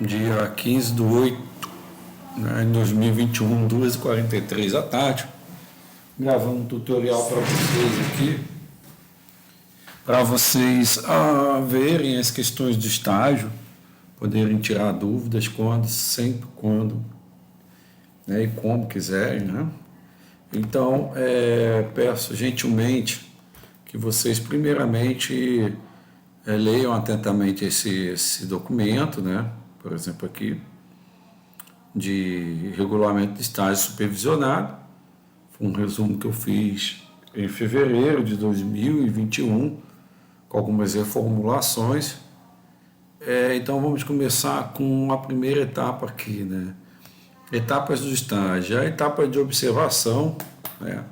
dia 15/8, né, em 2021, 2h43 da tarde, gravando um tutorial para vocês aqui, para vocês verem as questões do estágio, poderem tirar dúvidas sempre quando, né, e como quiserem, né? Então, peço gentilmente que vocês primeiramente leiam atentamente esse documento, né? Por exemplo, aqui, de regulamento de estágio supervisionado. Foi um resumo que eu fiz em fevereiro de 2021, com algumas reformulações. Então, vamos começar com a primeira etapa aqui, né? Etapas do estágio. A etapa de observação, né?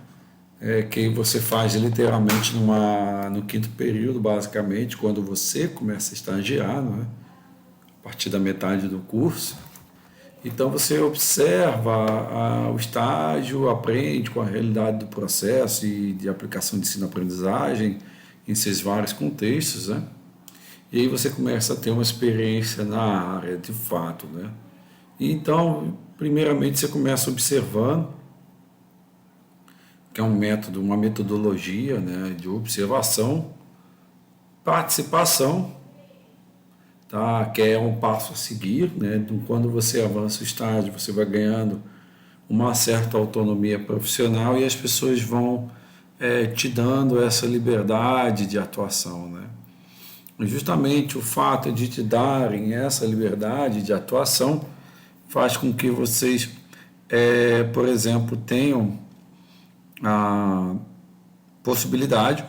Que você faz literalmente no quinto período, basicamente, quando você começa a estagiar, né? A partir da metade do curso. Então, você observa o estágio, aprende com a realidade do processo e de aplicação de ensino-aprendizagem em seus vários contextos, né? E aí você começa a ter uma experiência na área, de fato, né? E então, primeiramente, você começa observando, que é um método, uma metodologia, né, de observação, participação, tá? Que é um passo a seguir, né? Quando você avança o estágio, você vai ganhando uma certa autonomia profissional e as pessoas vão te dando essa liberdade de atuação, né? E justamente o fato de te darem essa liberdade de atuação faz com que vocês, por exemplo, tenham a possibilidade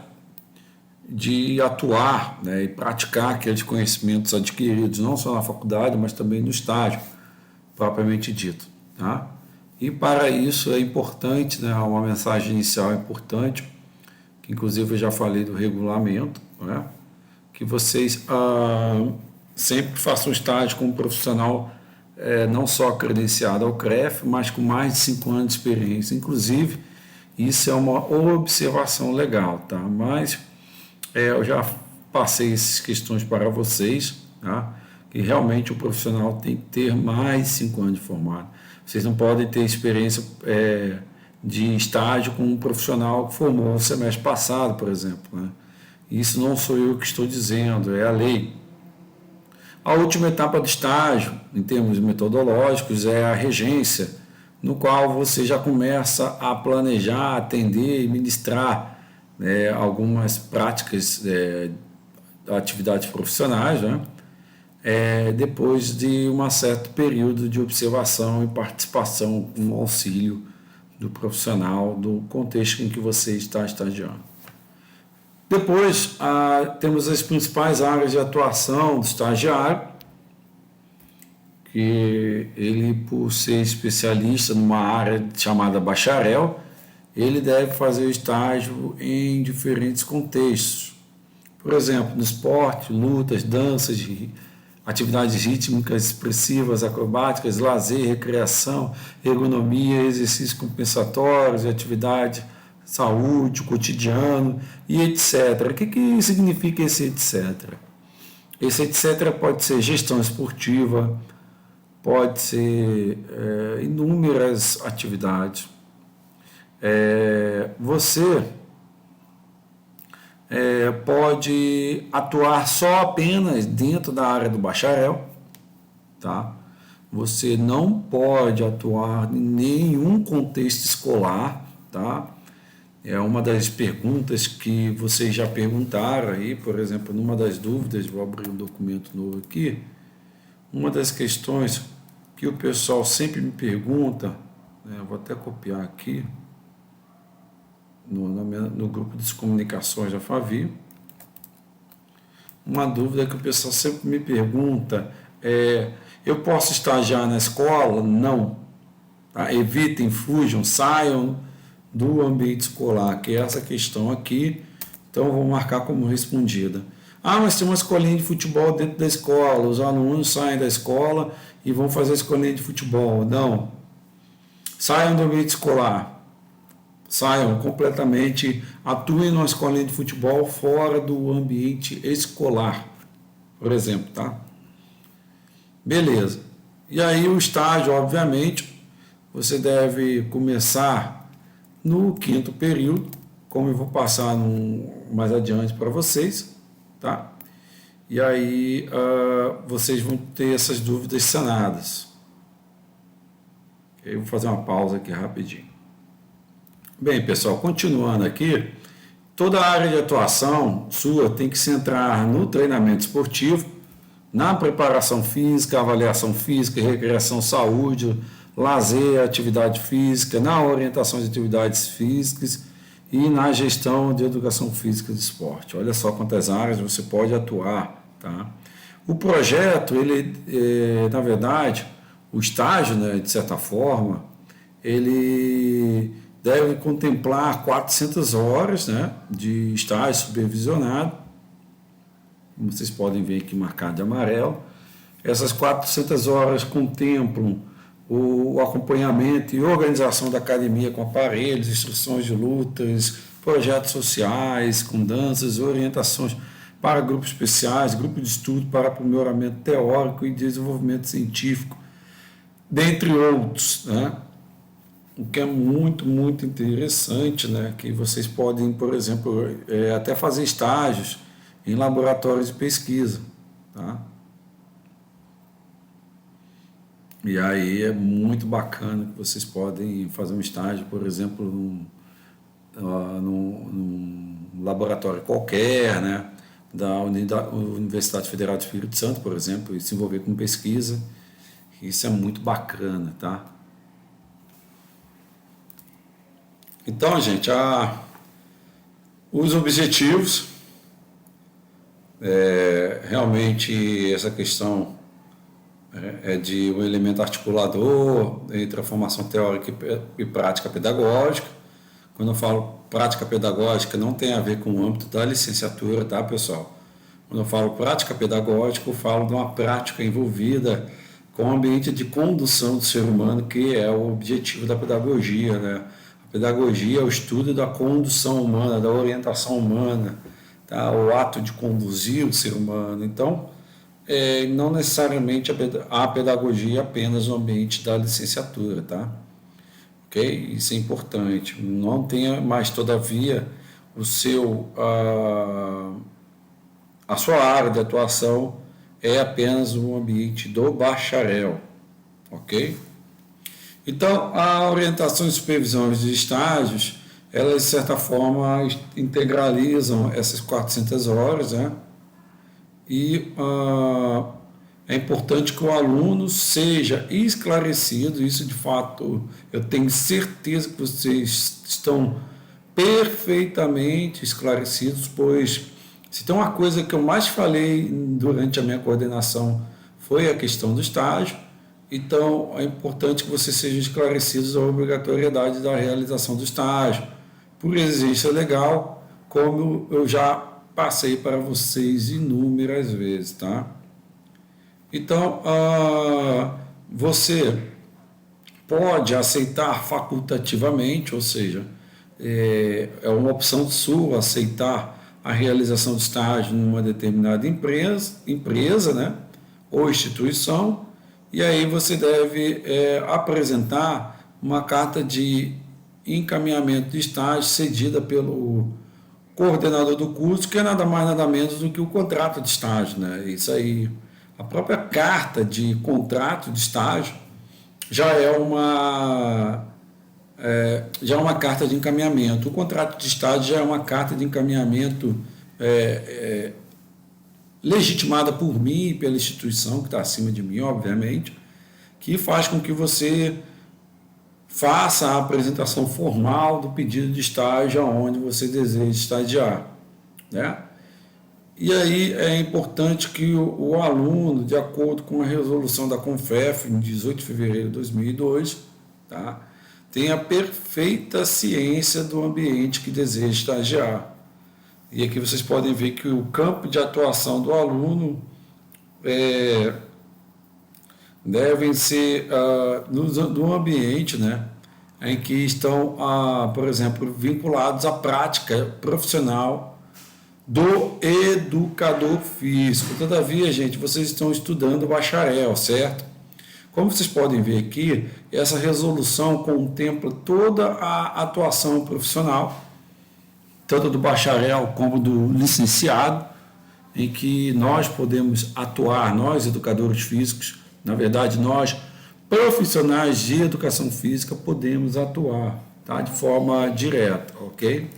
de atuar, né, e praticar aqueles conhecimentos adquiridos, não só na faculdade, mas também no estágio, propriamente dito, tá? E para isso é importante, né, uma mensagem inicial importante, que inclusive eu já falei do regulamento, né, que vocês sempre façam estágio com um profissional não só credenciado ao CREF, mas com mais de 5 anos de experiência. Inclusive, isso é uma observação legal, tá? Mas eu já passei essas questões para vocês, tá? Que realmente o profissional tem que ter mais de 5 anos de formado. Vocês não podem ter experiência de estágio com um profissional que formou no semestre passado, por exemplo, né? Isso não sou eu que estou dizendo, é a lei. A última etapa do estágio, em termos metodológicos, é a regência, no qual você já começa a planejar, atender e ministrar, né, algumas práticas, atividades profissionais, né, depois de um certo período de observação e participação com o auxílio do profissional do contexto em que você está estagiando. Depois, temos as principais áreas de atuação do estagiário, que ele, por ser especialista numa área chamada bacharel, ele deve fazer o estágio em diferentes contextos. Por exemplo, no esporte, lutas, danças, atividades rítmicas, expressivas, acrobáticas, lazer, recreação, ergonomia, exercícios compensatórios, atividade, saúde, cotidiano e etc. O que significa esse etc? Esse etc pode ser gestão esportiva, pode ser inúmeras atividades. Você pode atuar só apenas dentro da área do bacharel, tá? Você não pode atuar em nenhum contexto escolar, tá? É uma das perguntas que vocês já perguntaram aí, por exemplo, numa das dúvidas, vou abrir um documento novo aqui, uma das questões que o pessoal sempre me pergunta, né, vou até copiar aqui, no grupo de comunicações da Favi, uma dúvida que o pessoal sempre me pergunta eu posso estagiar na escola? Não. Tá? Evitem, fujam, saiam do ambiente escolar, que é essa questão aqui, então vou marcar como respondida. Mas tem uma escolinha de futebol dentro da escola, os alunos saem da escola e vão fazer a escolinha de futebol. Não. Saiam do ambiente escolar. Saiam completamente, atuem numa escolinha de futebol fora do ambiente escolar, por exemplo, tá? Beleza. E aí o estágio, obviamente, você deve começar no quinto período, como eu vou passar mais adiante para vocês, tá? E aí vocês vão ter essas dúvidas sanadas. Eu vou fazer uma pausa aqui rapidinho. Bem, pessoal, continuando aqui, toda a área de atuação sua tem que se centrar no treinamento esportivo, na preparação física, avaliação física, recreação, saúde, lazer, atividade física, na orientação de atividades físicas e na gestão de educação física de esporte. Olha só quantas áreas você pode atuar, tá? O projeto, ele, na verdade, o estágio, né, de certa forma, ele deve contemplar 400 horas, né, de estágio supervisionado. Como vocês podem ver aqui marcado de amarelo. Essas 400 horas contemplam o acompanhamento e organização da academia com aparelhos, instruções de lutas, projetos sociais, com danças, orientações para grupos especiais, grupo de estudo para aprimoramento teórico e desenvolvimento científico, dentre outros, né? O que é muito, muito interessante, né? Que vocês podem, por exemplo, até fazer estágios em laboratórios de pesquisa, tá? E aí é muito bacana que vocês podem fazer um estágio, por exemplo, num laboratório qualquer, né? Da Universidade Federal do Espírito Santo, por exemplo, e se envolver com pesquisa. Isso é muito bacana, tá? Então, gente, os objetivos, realmente essa questão é de um elemento articulador entre a formação teórica e prática pedagógica. Quando eu falo prática pedagógica, não tem a ver com o âmbito da licenciatura, tá, pessoal? Quando eu falo prática pedagógica, eu falo de uma prática envolvida com o ambiente de condução do ser humano, que é o objetivo da pedagogia, né? A pedagogia é o estudo da condução humana, da orientação humana, tá? O ato de conduzir o ser humano. Então, não necessariamente a pedagogia apenas no ambiente da licenciatura, tá? Ok? Isso é importante. Não tenha mais, todavia, a sua área de atuação é apenas um ambiente do bacharel, ok? Então, a orientação e supervisão de estágios, elas, de certa forma, integralizam essas 400 horas, né? E é importante que o aluno seja esclarecido, isso de fato eu tenho certeza que vocês estão perfeitamente esclarecidos, pois se tem uma coisa que eu mais falei durante a minha coordenação foi a questão do estágio, então é importante que vocês sejam esclarecidos a obrigatoriedade da realização do estágio, por exigência legal, como eu já passei para vocês inúmeras vezes, tá? Então, você pode aceitar facultativamente, ou seja, é uma opção sua aceitar a realização de estágio numa determinada empresa, né, ou instituição, e aí você deve apresentar uma carta de encaminhamento de estágio cedida pelo coordenador do curso, que é nada mais nada menos do que o contrato de estágio, né? Isso aí, a própria carta de contrato de estágio já é uma carta de encaminhamento. O contrato de estágio já é uma carta de encaminhamento legitimada por mim e pela instituição que está acima de mim, obviamente, que faz com que você faça a apresentação formal do pedido de estágio aonde você deseja estagiar, né? E aí é importante que o aluno, de acordo com a resolução da CONFEF, em 18 de fevereiro de 2002, tá, tenha perfeita ciência do ambiente que deseja estagiar. E aqui vocês podem ver que o campo de atuação do aluno devem ser no ambiente, né, em que estão, por exemplo, vinculados à prática profissional do educador físico. Todavia, gente, vocês estão estudando bacharel, certo? Como vocês podem ver aqui, essa resolução contempla toda a atuação profissional, tanto do bacharel como do licenciado, em que nós podemos atuar, nós educadores físicos, na verdade nós profissionais de educação física podemos atuar, tá? De forma direta, ok?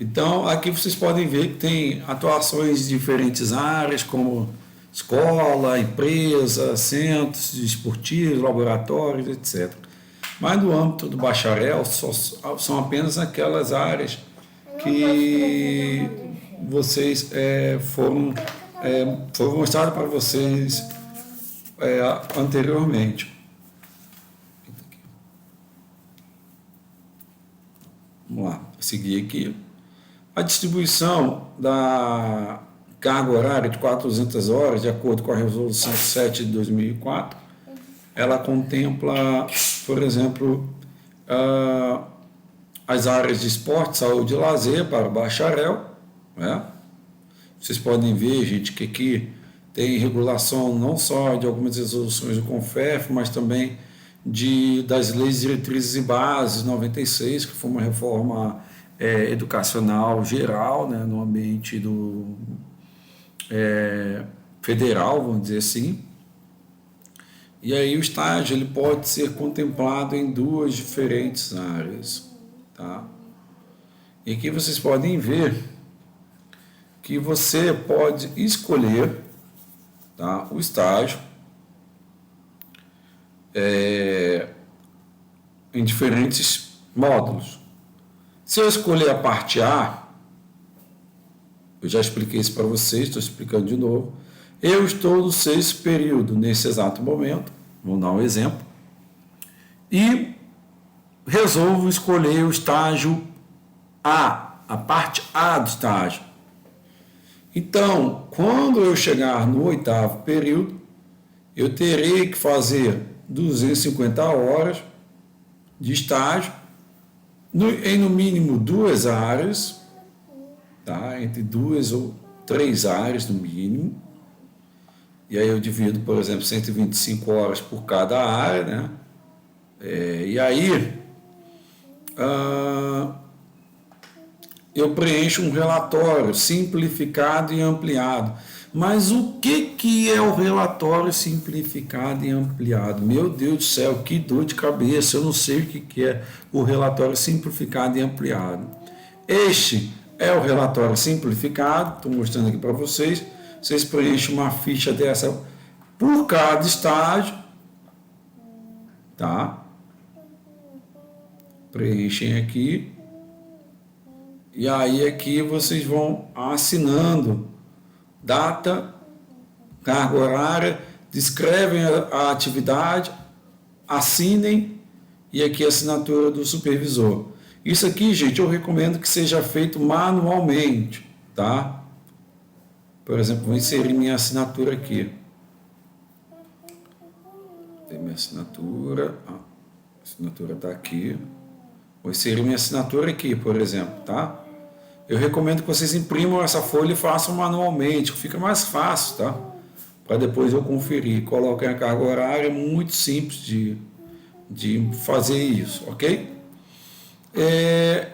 Então aqui vocês podem ver que tem atuações em diferentes áreas, como escola, empresa, centros esportivos, laboratórios, etc. Mas no âmbito do bacharel são apenas aquelas áreas que vocês foram mostradas para vocês anteriormente. Vamos lá, seguir aqui. A distribuição da carga horária de 400 horas, de acordo com a Resolução 7 de 2004, ela contempla, por exemplo, as áreas de esporte, saúde e lazer para o bacharel, né? Vocês podem ver, gente, que aqui tem regulação não só de algumas resoluções do CONFEF, mas também das leis diretrizes e bases 96, que foi uma reforma educacional geral, né, no ambiente federal, vamos dizer assim. E aí o estágio ele pode ser contemplado em duas diferentes áreas, tá? E aqui vocês podem ver que você pode escolher, tá, o estágio em diferentes módulos. Se eu escolher a parte A, eu já expliquei isso para vocês, estou explicando de novo. Eu estou no 6º período nesse exato momento, vou dar um exemplo, e resolvo escolher o estágio A, a parte A do estágio. Então, quando eu chegar no 8º período, eu terei que fazer 250 horas de estágio em no mínimo 2 áreas, tá? Entre 2 ou 3 áreas no mínimo. E aí eu divido, por exemplo, 125 horas por cada área, né? E aí eu preencho um relatório simplificado e ampliado. Mas o que é o relatório simplificado e ampliado? Meu Deus do céu, que dor de cabeça, eu não sei o que é o relatório simplificado e ampliado. Este é o relatório simplificado, estou mostrando aqui para vocês. Vocês preenchem uma ficha dessa por cada estágio, tá? Preenchem aqui. E aí aqui vocês vão assinando data, carga horária, descrevem a atividade, assinem e aqui a assinatura do supervisor. Isso aqui, gente, eu recomendo que seja feito manualmente, tá? Por exemplo, vou inserir minha assinatura aqui. Tem minha assinatura, a assinatura está aqui. Vou inserir minha assinatura aqui, por exemplo, tá? Eu recomendo que vocês imprimam essa folha e façam manualmente, fica mais fácil, tá? Para depois eu conferir. Coloquem a carga horária, é muito simples de fazer isso, ok?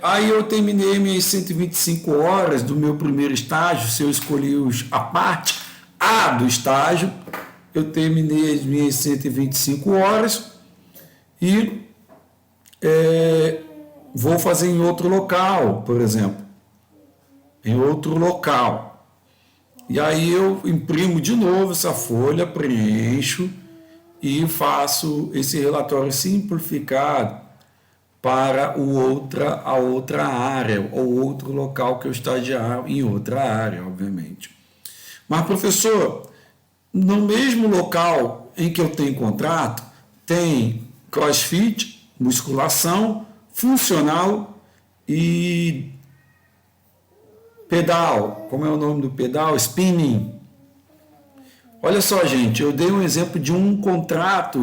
Aí eu terminei minhas 125 horas do meu primeiro estágio. Se eu escolhi a parte A do estágio, eu terminei as minhas 125 horas e vou fazer em outro local, por exemplo. Em outro local. E aí eu imprimo de novo essa folha, preencho e faço esse relatório simplificado para a outra área, ou outro local que eu estagiar em outra área, obviamente. Mas, professor, no mesmo local em que eu tenho contrato, tem CrossFit, musculação, funcional e pedal. Como é o nome do pedal? Spinning. Olha só, gente, eu dei um exemplo de um contrato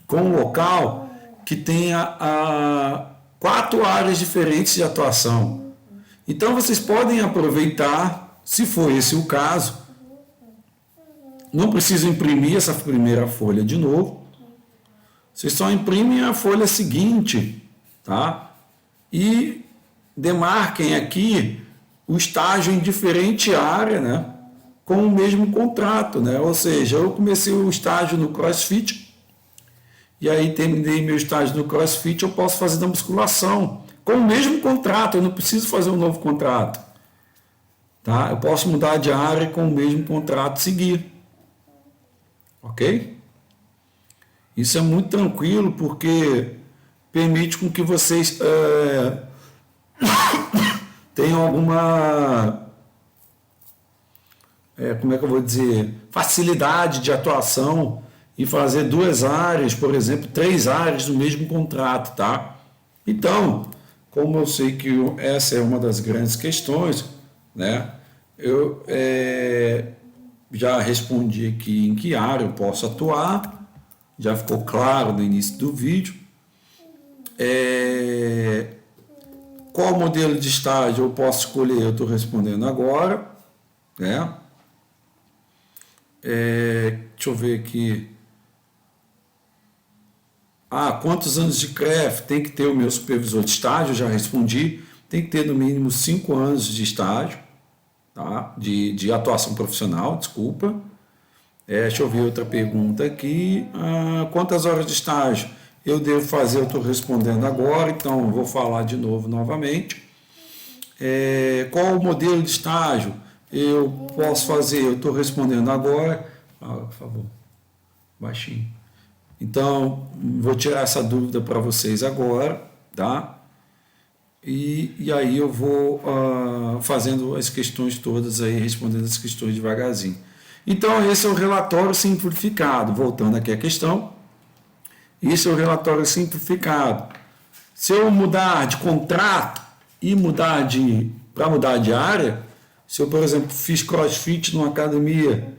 com um local que tenha 4 áreas diferentes de atuação. Então, vocês podem aproveitar, se for esse o caso, não precisam imprimir essa primeira folha de novo, vocês só imprimem a folha seguinte, tá? E demarquem aqui o estágio em diferente área, né? Com o mesmo contrato, né? Ou seja, eu comecei o estágio no CrossFit, e aí terminei meu estágio no CrossFit, eu posso fazer na musculação, com o mesmo contrato, eu não preciso fazer um novo contrato, tá? Eu posso mudar de área com o mesmo contrato seguir, ok? Isso é muito tranquilo, porque permite com que vocês tenham alguma, como é que eu vou dizer, facilidade de atuação e fazer 2 áreas, por exemplo, 3 áreas no mesmo contrato, tá? Então, como eu sei que essa é uma das grandes questões, né? Eu já respondi aqui em que área eu posso atuar, já ficou claro no início do vídeo. Qual modelo de estágio eu posso escolher? Eu estou respondendo agora, né? Deixa eu ver aqui. Quantos anos de CREF tem que ter o meu supervisor de estágio? Já respondi. Tem que ter no mínimo 5 anos de estágio, tá? De atuação profissional, desculpa. Deixa eu ver outra pergunta aqui. Quantas horas de estágio eu devo fazer? Eu estou respondendo agora, então vou falar de novo novamente. Qual o modelo de estágio eu posso fazer? Eu estou respondendo agora. Por favor, baixinho. Então, vou tirar essa dúvida para vocês agora, tá? E aí eu vou fazendo as questões todas aí, respondendo as questões devagarzinho. Então, esse é o relatório simplificado. Voltando aqui à questão, esse é o relatório simplificado. Se eu mudar de contrato e para mudar de área, se eu, por exemplo, fiz CrossFit numa academia,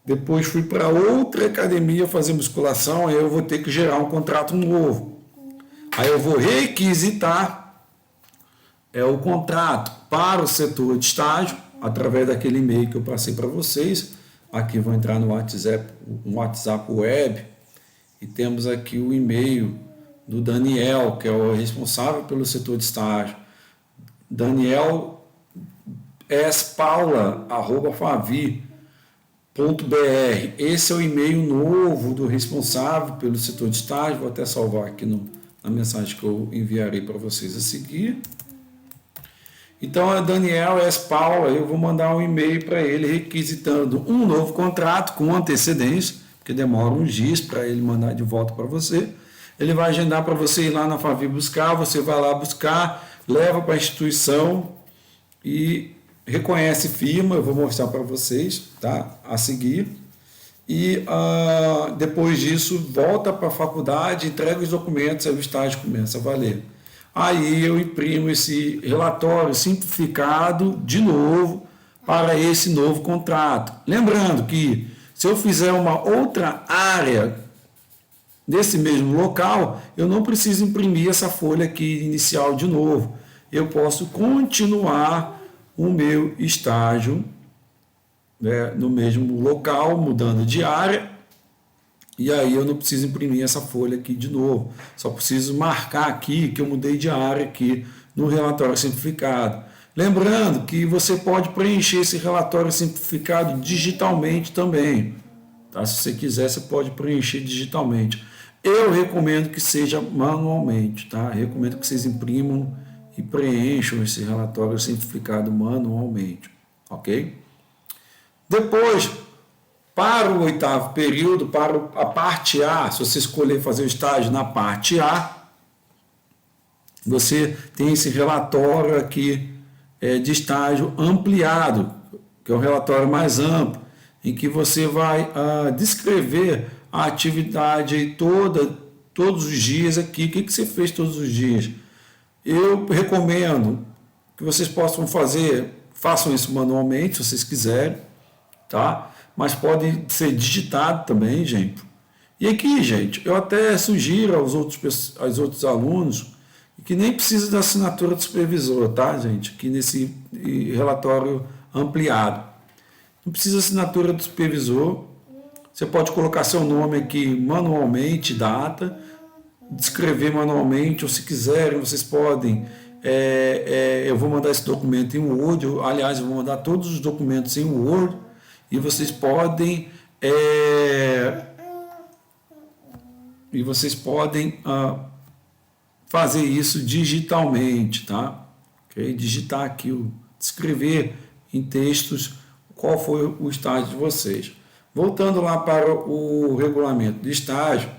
depois fui para outra academia fazer musculação, aí eu vou ter que gerar um contrato novo. Aí eu vou requisitar o contrato para o setor de estágio, através daquele e-mail que eu passei para vocês. Aqui vou entrar no WhatsApp Web, e temos aqui o e-mail do Daniel, que é o responsável pelo setor de estágio. Daniel spaula@favi.br. Esse é o e-mail novo do responsável pelo setor de estágio. Vou até salvar aqui na mensagem que eu enviarei para vocês a seguir. Então, é Daniel Paula, eu vou mandar um e-mail para ele requisitando um novo contrato com antecedência, porque demora uns dias para ele mandar de volta para você. Ele vai agendar para você ir lá na Favi buscar, você vai lá buscar, leva para a instituição e reconhece firma, eu vou mostrar para vocês, tá? A seguir. E depois disso, volta para a faculdade, entrega os documentos, aí o estágio começa a valer. Aí eu imprimo esse relatório simplificado de novo para esse novo contrato. Lembrando que se eu fizer uma outra área nesse mesmo local, eu não preciso imprimir essa folha aqui inicial de novo. Eu posso continuar o meu estágio, né, no mesmo local, mudando de área, e aí eu não preciso imprimir essa folha aqui de novo. Só preciso marcar aqui que eu mudei de área aqui no relatório simplificado. Lembrando que você pode preencher esse relatório simplificado digitalmente também. Tá? Se você quiser, você pode preencher digitalmente. Eu recomendo que seja manualmente, tá? Recomendo que vocês imprimam e preencham esse relatório simplificado manualmente, ok? Depois, para o 8º período, para a parte A, se você escolher fazer o estágio na parte A, você tem esse relatório aqui de estágio ampliado, que é um relatório mais amplo, em que você vai descrever a atividade todos os dias aqui. O que você fez todos os dias? Eu recomendo que vocês façam isso manualmente, se vocês quiserem, tá? Mas pode ser digitado também, gente. E aqui, gente, eu até sugiro aos outros alunos e que nem precisa da assinatura do supervisor, tá, gente? Aqui nesse relatório ampliado. Não precisa assinatura do supervisor. Você pode colocar seu nome aqui manualmente, data, descrever manualmente, ou se quiserem, vocês podem. Eu vou mandar esse documento em Word, aliás, eu vou mandar todos os documentos em Word, e vocês podem fazer isso digitalmente, tá? Okay? Digitar aqui, descrever em textos qual foi o estágio de vocês. Voltando lá para o regulamento de estágio,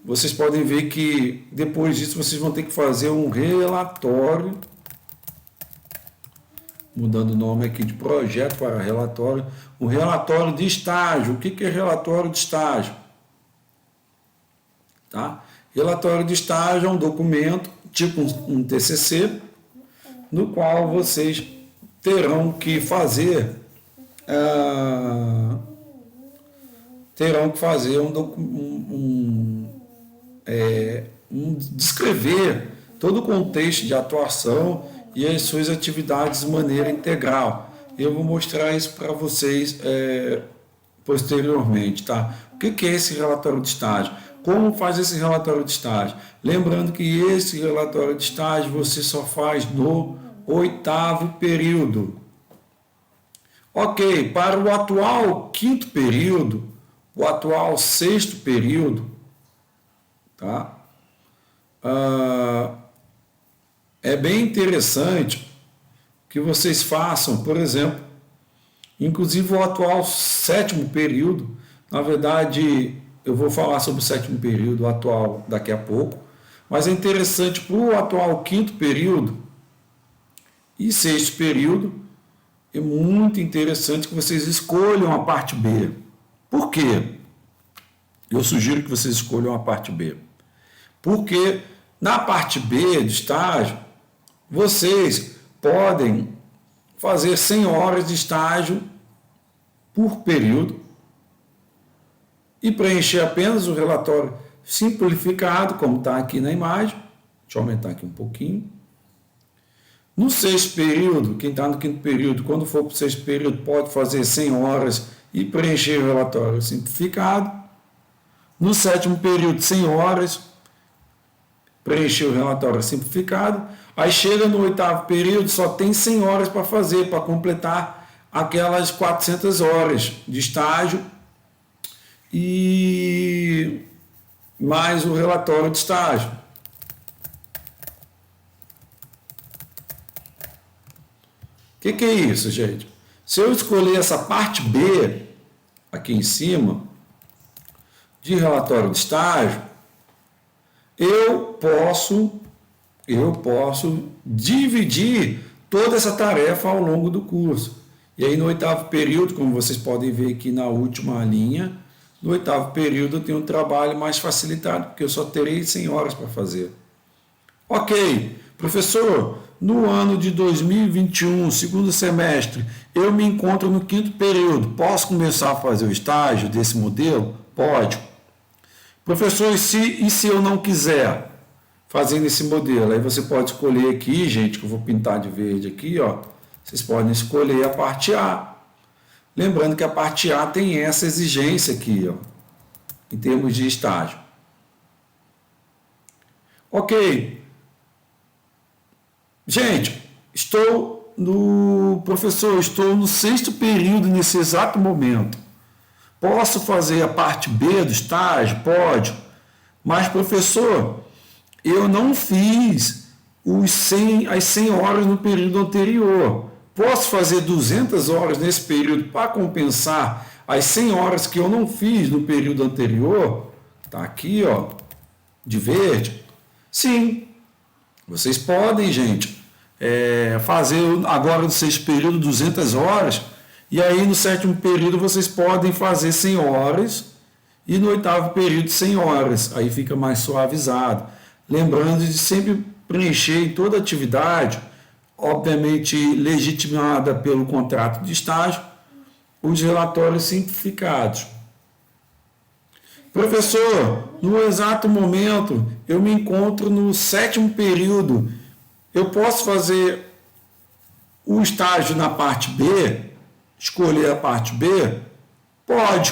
vocês podem ver que depois disso vocês vão ter que fazer um relatório, mudando o nome aqui de projeto para relatório, um relatório de estágio. O que é relatório de estágio? Tá? Relatório de estágio é um documento, tipo um TCC, no qual vocês terão que fazer descrever todo o contexto de atuação e as suas atividades de maneira integral. Eu vou mostrar isso para vocês posteriormente, tá? O que é esse relatório de estágio? Como faz esse relatório de estágio? Lembrando que esse relatório de estágio você só faz no 8º período. Ok, para o atual 5º período, o atual 6º período, tá? É bem interessante que vocês façam, por exemplo, inclusive o atual 7º período. Na verdade, eu vou falar sobre o 7º período atual daqui a pouco, mas é interessante para o atual 5º período e 6º período, é muito interessante que vocês escolham a parte B. Por quê? Eu sugiro que vocês escolham a parte B. Porque na parte B de estágio, vocês podem fazer 100 horas de estágio por período e preencher apenas o relatório simplificado, como está aqui na imagem. Deixa eu aumentar aqui um pouquinho. No 6º período, quem está no 5º período, quando for para o 6º período, pode fazer 100 horas e preencher o relatório simplificado. No 7º período, 100 horas, preencher o relatório simplificado. Aí chega no 8º período, só tem 100 horas para fazer, para completar aquelas 400 horas de estágio e mais o relatório de estágio. O que é isso, gente? Se eu escolher essa parte B, aqui em cima, de relatório de estágio, eu posso dividir toda essa tarefa ao longo do curso. E aí no 8º período, como vocês podem ver aqui na última linha, no 8º período eu tenho um trabalho mais facilitado, porque eu só terei 100 horas para fazer. Ok, professor, no ano de 2021, segundo semestre, eu me encontro no 5º período. Posso começar a fazer o estágio desse modelo? Pode. Professor, e se eu não quiser fazer nesse modelo? Aí você pode escolher aqui, gente, que eu vou pintar de verde aqui, ó. Vocês podem escolher a parte A. Lembrando que a parte A tem essa exigência aqui, ó, em termos de estágio. Ok. Gente, estou no 6º período nesse exato momento. Posso fazer a parte B do estágio? Pode. Mas, professor, eu não fiz as 100 horas no período anterior. Posso fazer 200 horas nesse período para compensar as 100 horas que eu não fiz no período anterior? Está aqui, ó, de verde. Sim. Vocês podem, gente, fazer agora no 6º período 200 horas, e aí no 7º período vocês podem fazer 100 horas, e no 8º período 100 horas, aí fica mais suavizado. Lembrando de sempre preencher em toda atividade, obviamente legitimada pelo contrato de estágio, os relatórios simplificados. Professor, no exato momento eu me encontro no 7º período. Eu posso fazer o estágio na parte B? Escolher a parte B? Pode.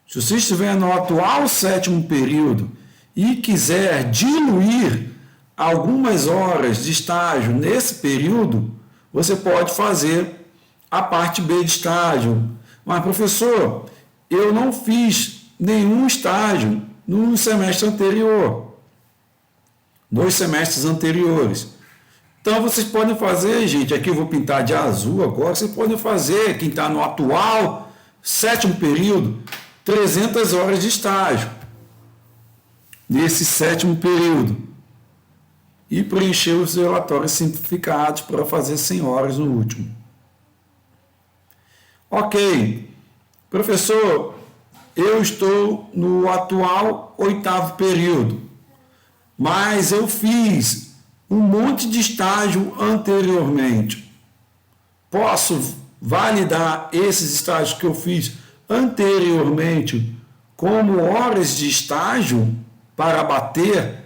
Se você estiver no atual 7º período e quiser diluir algumas horas de estágio nesse período, você pode fazer a parte B de estágio. Mas, professor, eu não fiz nenhum estágio no semestre anterior, nos semestres anteriores. Então, vocês podem fazer, gente, aqui eu vou pintar de azul agora, vocês podem fazer, quem está no atual 7º período, 300 horas de estágio, nesse 7º período, e preencher os relatórios simplificados para fazer 100 horas no último. Ok, professor, eu estou no atual 8º período, mas eu fiz um monte de estágio anteriormente. Posso validar esses estágios que eu fiz anteriormente como horas de estágio para bater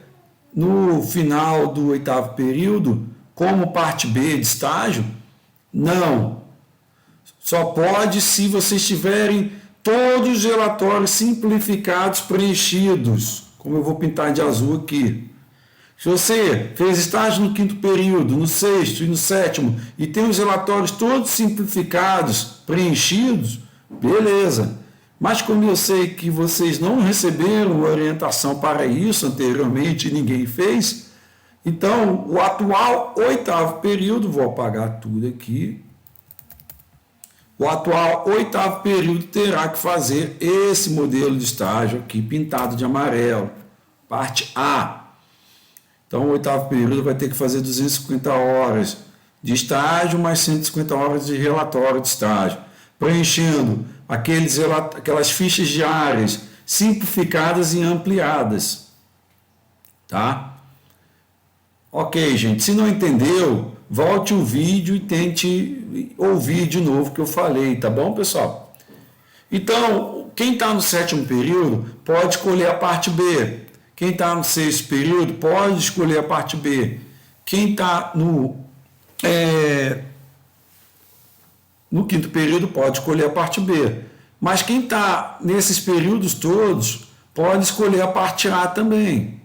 no final do 8º período como parte B de estágio? Não. Só pode se vocês tiverem todos os relatórios simplificados preenchidos, como eu vou pintar de azul aqui. Se você fez estágio no 5º período, no 6º e no 7º e tem os relatórios todos simplificados, preenchidos, beleza. Mas como eu sei que vocês não receberam orientação para isso anteriormente e ninguém fez, então o atual 8º período, vou apagar tudo aqui, o atual 8º período terá que fazer esse modelo de estágio aqui pintado de amarelo, parte A. Então, o 8º período vai ter que fazer 250 horas de estágio, mais 150 horas de relatório de estágio, preenchendo aquelas fichas diárias simplificadas e ampliadas. Tá? Ok, gente. Se não entendeu, volte o vídeo e tente ouvir de novo o que eu falei, tá bom, pessoal? Então, quem está no 7º período pode escolher a parte B. Quem está no 6º período pode escolher a parte B. Quem está no 5º período pode escolher a parte B. Mas quem está nesses períodos todos pode escolher a parte A também.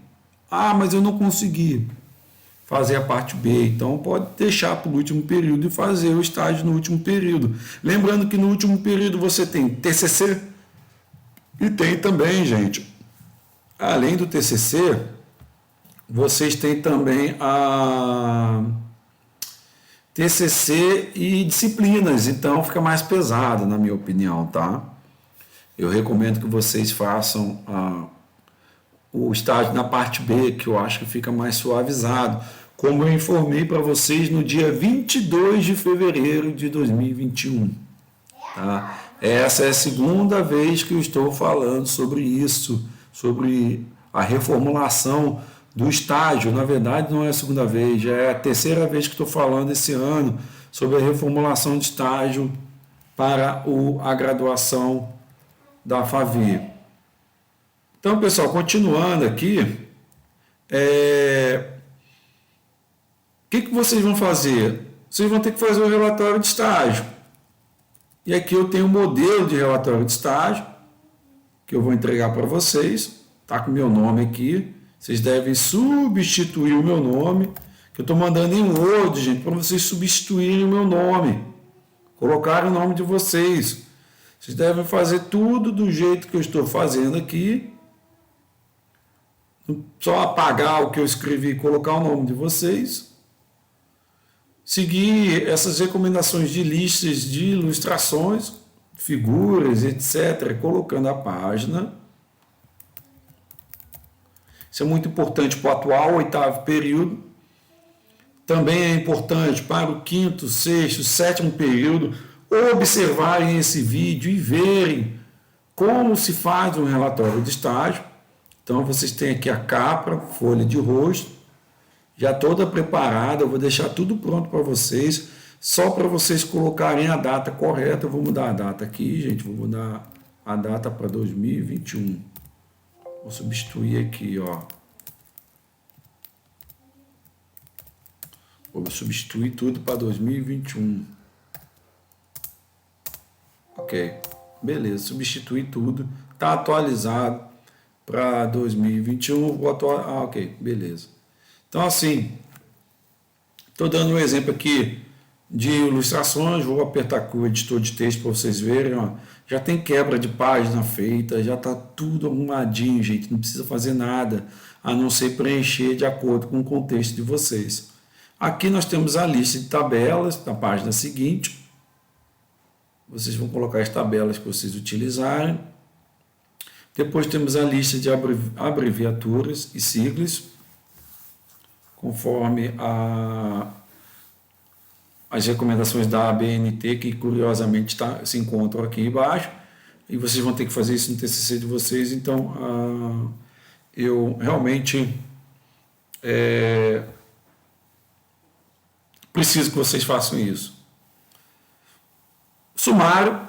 Ah, mas eu não consegui fazer a parte B. Então pode deixar para o último período e fazer o estágio no último período. Lembrando que no último período você tem TCC e tem também, gente, além do TCC, vocês têm também a TCC e disciplinas, então fica mais pesado, na minha opinião, tá? Eu recomendo que vocês façam o estágio na parte B, que eu acho que fica mais suavizado, como eu informei para vocês no dia 22 de fevereiro de 2021. Tá? Essa é a segunda vez que eu estou falando sobre isso, sobre a reformulação do estágio. Na verdade, não é a segunda vez, já é a terceira vez que estou falando esse ano sobre a reformulação de estágio para a graduação da FAVI. Então, pessoal, continuando aqui, o que vocês vão fazer? Vocês vão ter que fazer o relatório de estágio. E aqui eu tenho um modelo de relatório de estágio, que eu vou entregar para vocês. Está com o meu nome aqui. Vocês devem substituir o meu nome, que eu estou mandando em Word, gente, para vocês substituírem o meu nome. Colocarem o nome de vocês. Vocês devem fazer tudo do jeito que eu estou fazendo aqui. Só apagar o que eu escrevi e colocar o nome de vocês. Seguir essas recomendações de listas de ilustrações, figuras, etc., colocando a página. Isso é muito importante para o atual 8º período. Também é importante para o 5º, 6º, 7º período observarem esse vídeo e verem como se faz um relatório de estágio. Então, vocês têm aqui a capa, folha de rosto, já toda preparada. Eu vou deixar tudo pronto para vocês, só para vocês colocarem a data correta. Eu vou mudar a data aqui, gente, vou mudar a data para 2021. Vou substituir aqui, ó. Vou substituir tudo para 2021. Ok, beleza, substituir tudo. Está atualizado para 2021. Vou atualizar. Ah, ok, beleza. Então, assim, estou dando um exemplo aqui de ilustrações. Vou apertar aqui o editor de texto para vocês verem. Ó. Já tem quebra de página feita, já está tudo arrumadinho, gente. Não precisa fazer nada, a não ser preencher de acordo com o contexto de vocês. Aqui nós temos a lista de tabelas na página seguinte. Vocês vão colocar as tabelas que vocês utilizarem. Depois temos a lista de abreviaturas e siglas, conforme as recomendações da ABNT, que curiosamente se encontram aqui embaixo. E vocês vão ter que fazer isso no TCC de vocês. Então, eu realmente preciso que vocês façam isso. Sumário.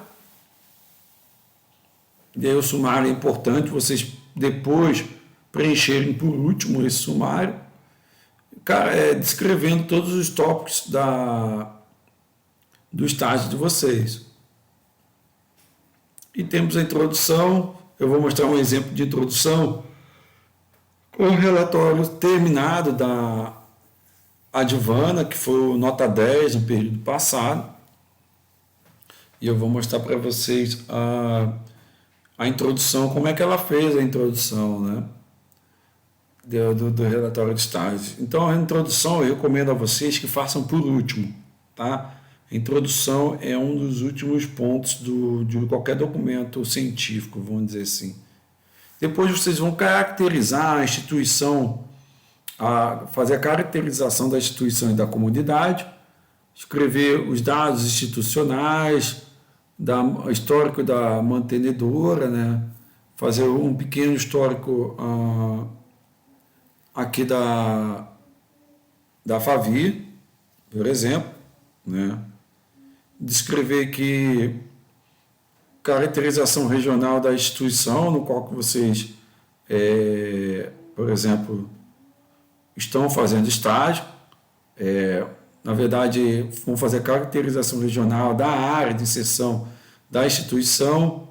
E aí o sumário é importante vocês depois preencherem por último esse sumário, descrevendo todos os tópicos do estágio de vocês. E temos a introdução. Eu vou mostrar um exemplo de introdução com o relatório terminado da Advana, que foi o nota 10 no período passado. E eu vou mostrar para vocês a introdução, como é que ela fez a introdução, né? Do relatório de estágio. Então, a introdução eu recomendo a vocês que façam por último, tá? A introdução é um dos últimos pontos de qualquer documento científico, vamos dizer assim. Depois vocês vão caracterizar a instituição, fazer a caracterização da instituição e da comunidade, escrever os dados institucionais, histórico da mantenedora, né? Fazer um pequeno histórico aqui da Favi, por exemplo, né? Descrever aqui caracterização regional da instituição no qual que vocês, por exemplo, estão fazendo estágio. Na verdade, vão fazer a caracterização regional da área de inserção da instituição,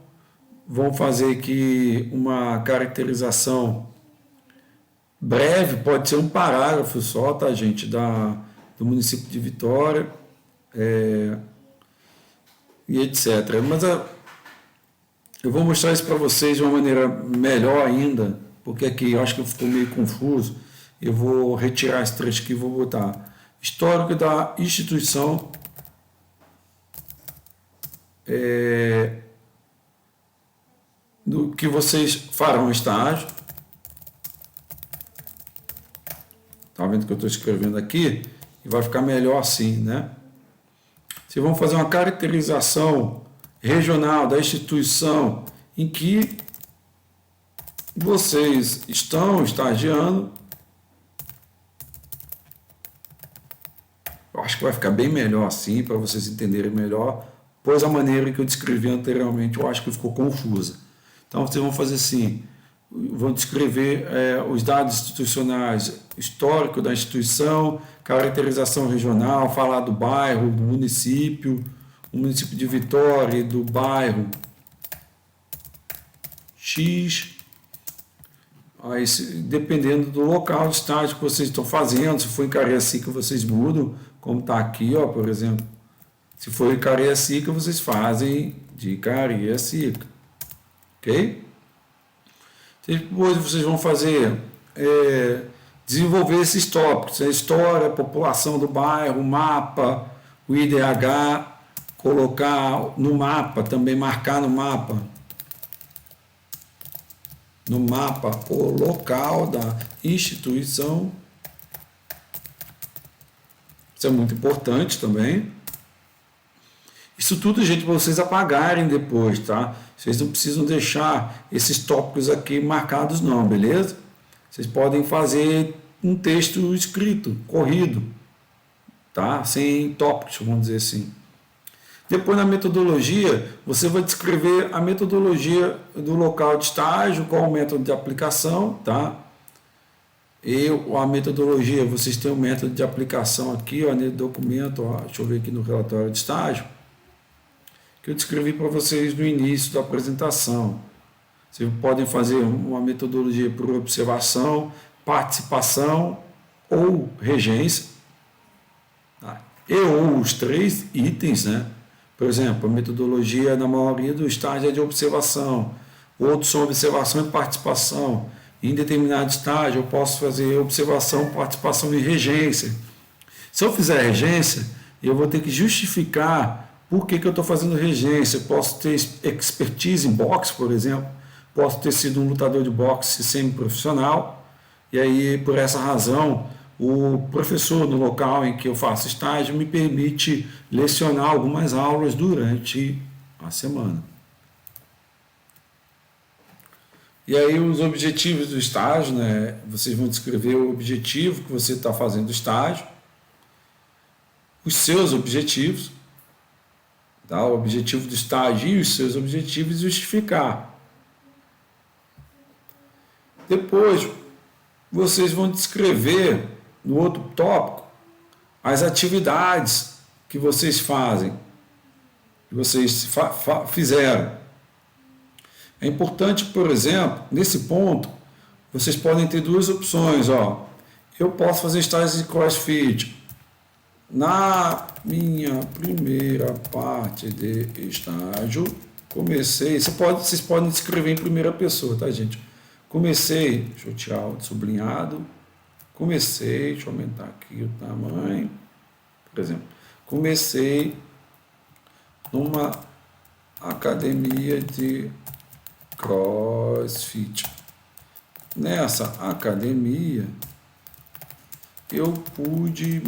vão fazer aqui uma caracterização breve, pode ser um parágrafo só, tá, gente, do município de Vitória, e etc. Mas eu vou mostrar isso para vocês de uma maneira melhor ainda, porque aqui eu acho que ficou meio confuso. Eu vou retirar esse trecho aqui e vou botar histórico da instituição, do que vocês farão estágio. Tá vendo que eu estou escrevendo aqui? E vai ficar melhor assim, né? Vocês vão fazer uma caracterização regional da instituição em que vocês estão estagiando. Eu acho que vai ficar bem melhor assim, para vocês entenderem melhor, pois a maneira que eu descrevi anteriormente eu acho que ficou confusa. Então vocês vão fazer assim, vão descrever os dados institucionais, histórico da instituição, caracterização regional, falar do bairro, do município, o município de Vitória e do bairro X. Aí, dependendo do local de estágio que vocês estão fazendo, se for em Cariacica vocês mudam, como está aqui, ó, por exemplo. Se for em Cariacica, vocês fazem de Cariacica, ok? Depois vocês vão fazer, desenvolver esses tópicos, a história, a população do bairro, o mapa, o IDH, colocar no mapa, também marcar no mapa o local da instituição. Isso é muito importante também. Isso tudo, gente, para vocês apagarem depois, tá? Vocês não precisam deixar esses tópicos aqui marcados não, beleza? Vocês podem fazer um texto escrito, corrido, tá? Sem tópicos, vamos dizer assim. Depois, na metodologia, você vai descrever a metodologia do local de estágio, qual o método de aplicação, tá? E a metodologia, vocês têm o método de aplicação aqui, ó, no documento, ó, deixa eu ver aqui no relatório de estágio, que eu descrevi para vocês no início da apresentação. Vocês podem fazer uma metodologia por observação, participação ou regência, tá? E ou os 3 itens, né? Por exemplo, a metodologia na maioria do estágio é de observação, outros são observação e participação. Em determinado estágio eu posso fazer observação, participação e regência. Se eu fizer regência, eu vou ter que justificar por que eu estou fazendo regência. Eu posso ter expertise em boxe, por exemplo, posso ter sido um lutador de boxe semi-profissional, e aí, por essa razão, o professor no local em que eu faço estágio me permite lecionar algumas aulas durante a semana. E aí os objetivos do estágio, né? Vocês vão descrever o objetivo que você está fazendo do estágio, os seus objetivos, tá? O objetivo do estágio e os seus objetivos, justificar. Depois, vocês vão descrever no outro tópico as atividades que vocês fazem, que vocês fizeram. É importante, por exemplo, nesse ponto, vocês podem ter 2 opções. Ó. Eu posso fazer estágios de CrossFit. Na minha primeira parte de estágio, comecei. Vocês podem escrever em primeira pessoa, tá, gente? Comecei, deixa eu tirar o sublinhado. Comecei, deixa eu aumentar aqui o tamanho. Por exemplo, comecei numa academia de CrossFit. Nessa academia eu pude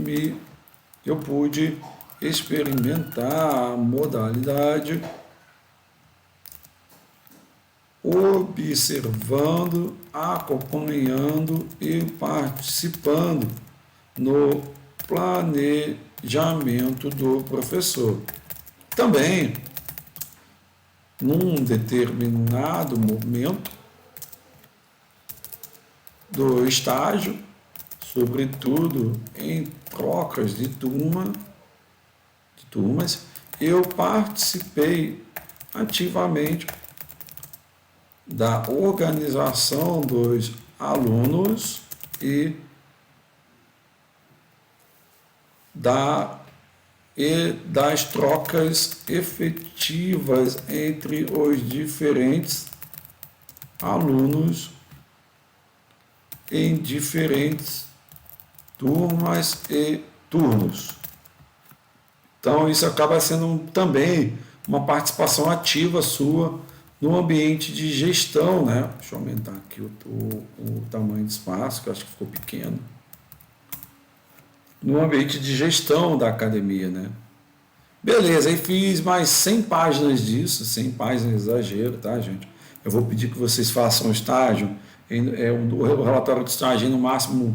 experimentar a modalidade observando, acompanhando e participando no planejamento do professor. Também, num determinado momento do estágio, sobretudo em trocas de turmas, eu participei ativamente da organização dos alunos e das trocas efetivas entre os diferentes alunos em diferentes turmas e turnos. Então, isso acaba sendo também uma participação ativa sua no ambiente de gestão, né? Deixa eu aumentar aqui o tamanho de espaço, que eu acho que ficou pequeno. No ambiente de gestão da academia, né? Beleza, aí fiz mais 100 páginas disso, 100 páginas, exagero, tá, gente? Eu vou pedir que vocês façam o estágio, o relatório de estágio no máximo,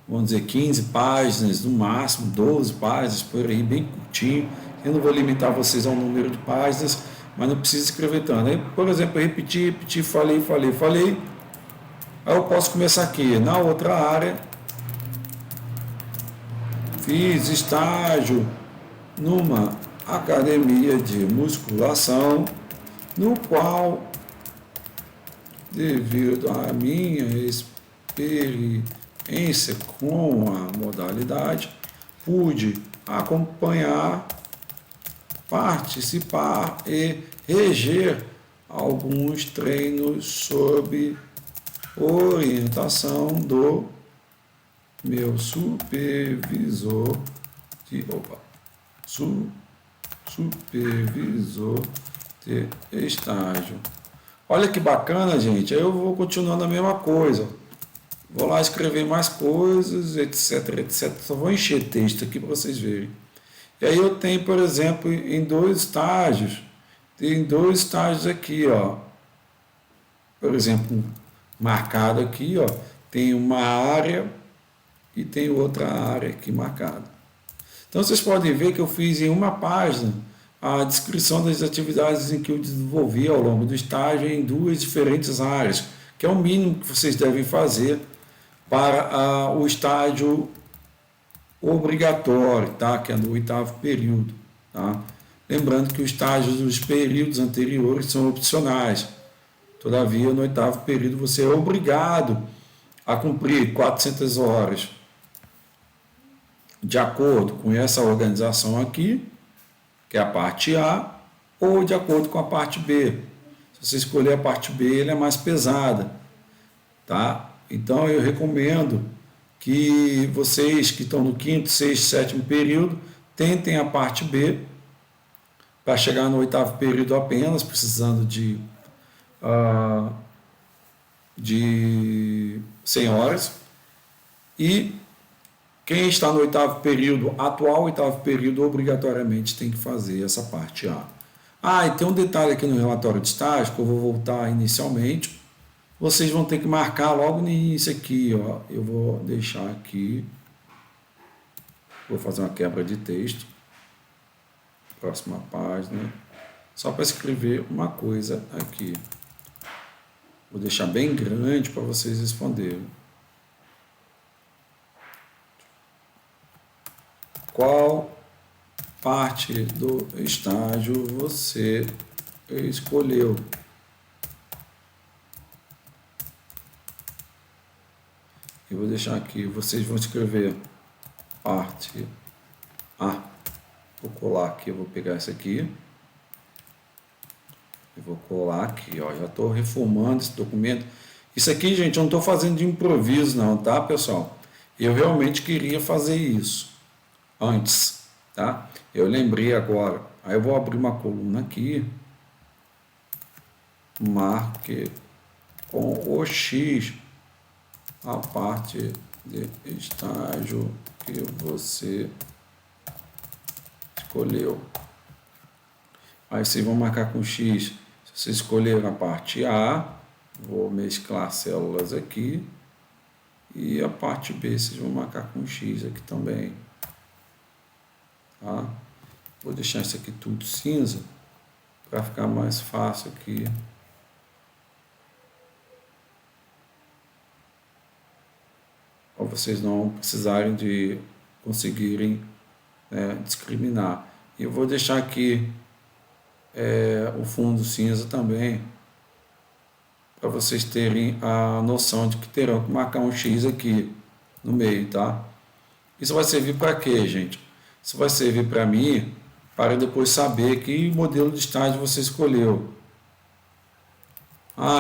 vamos dizer, 15 páginas, no máximo 12 páginas, por aí, bem curtinho. Eu não vou limitar vocês ao número de páginas, mas não precisa escrever tanto. Aí, por exemplo, eu repeti, falei. Aí eu posso começar aqui, na outra área, fiz estágio numa academia de musculação, no qual, devido à minha experiência com a modalidade, pude acompanhar, participar e reger alguns treinos sob orientação do meu supervisor de estágio. Olha que bacana, gente. Aí eu vou continuando a mesma coisa. Vou lá escrever mais coisas, etc. Só vou encher texto aqui para vocês verem. E aí eu tenho, por exemplo, em 2 estágios, tem 2 estágios aqui, ó. Por exemplo, marcado aqui, ó, tem uma área e tem outra área aqui marcada. Então vocês podem ver que eu fiz em uma página a descrição das atividades em que eu desenvolvi ao longo do estágio em duas diferentes áreas, que é o mínimo que vocês devem fazer para o estágio obrigatório, tá? Que é no 8º período. Tá? Lembrando que os estágios dos períodos anteriores são opcionais. Todavia, no 8º período, você é obrigado a cumprir 400 horas de acordo com essa organização aqui, que é a parte A, ou de acordo com a parte B. Se você escolher a parte B, ela é mais pesada. Tá? Então, eu recomendo que vocês que estão no 5º, 6º, 7º período tentem a parte B para chegar no 8º período apenas, precisando de 100 horas. E quem está no 8º período, atual 8º período, obrigatoriamente tem que fazer essa parte A. E tem um detalhe aqui no relatório de estágio, que eu vou voltar inicialmente. Vocês vão ter que marcar logo no início aqui, ó. Eu vou deixar aqui, vou fazer uma quebra de texto, próxima página, só para escrever uma coisa aqui. Vou deixar bem grande para vocês responderem. Qual parte do estágio você escolheu? Eu vou deixar aqui, vocês vão escrever parte A. Vou colar aqui, eu vou pegar essa aqui. Eu vou colar aqui, ó. Já estou reformando esse documento. Isso aqui, gente, eu não estou fazendo de improviso, não, tá, pessoal? Eu realmente queria fazer isso antes, tá? Eu lembrei agora. Aí eu vou abrir uma coluna aqui. Marque com o X a parte de estágio que você escolheu. Aí vocês vão marcar com X. Se você escolher a parte A, vou mesclar células aqui. E a parte B vocês vão marcar com X aqui também. Tá? Vou deixar isso aqui tudo cinza para ficar mais fácil aqui. Para vocês não precisarem de conseguirem discriminar. E eu vou deixar aqui o fundo cinza também, para vocês terem a noção de que terão que marcar um X aqui no meio, tá? Isso vai servir para quê, gente? Isso vai servir para mim, para depois saber que modelo de estágio você escolheu.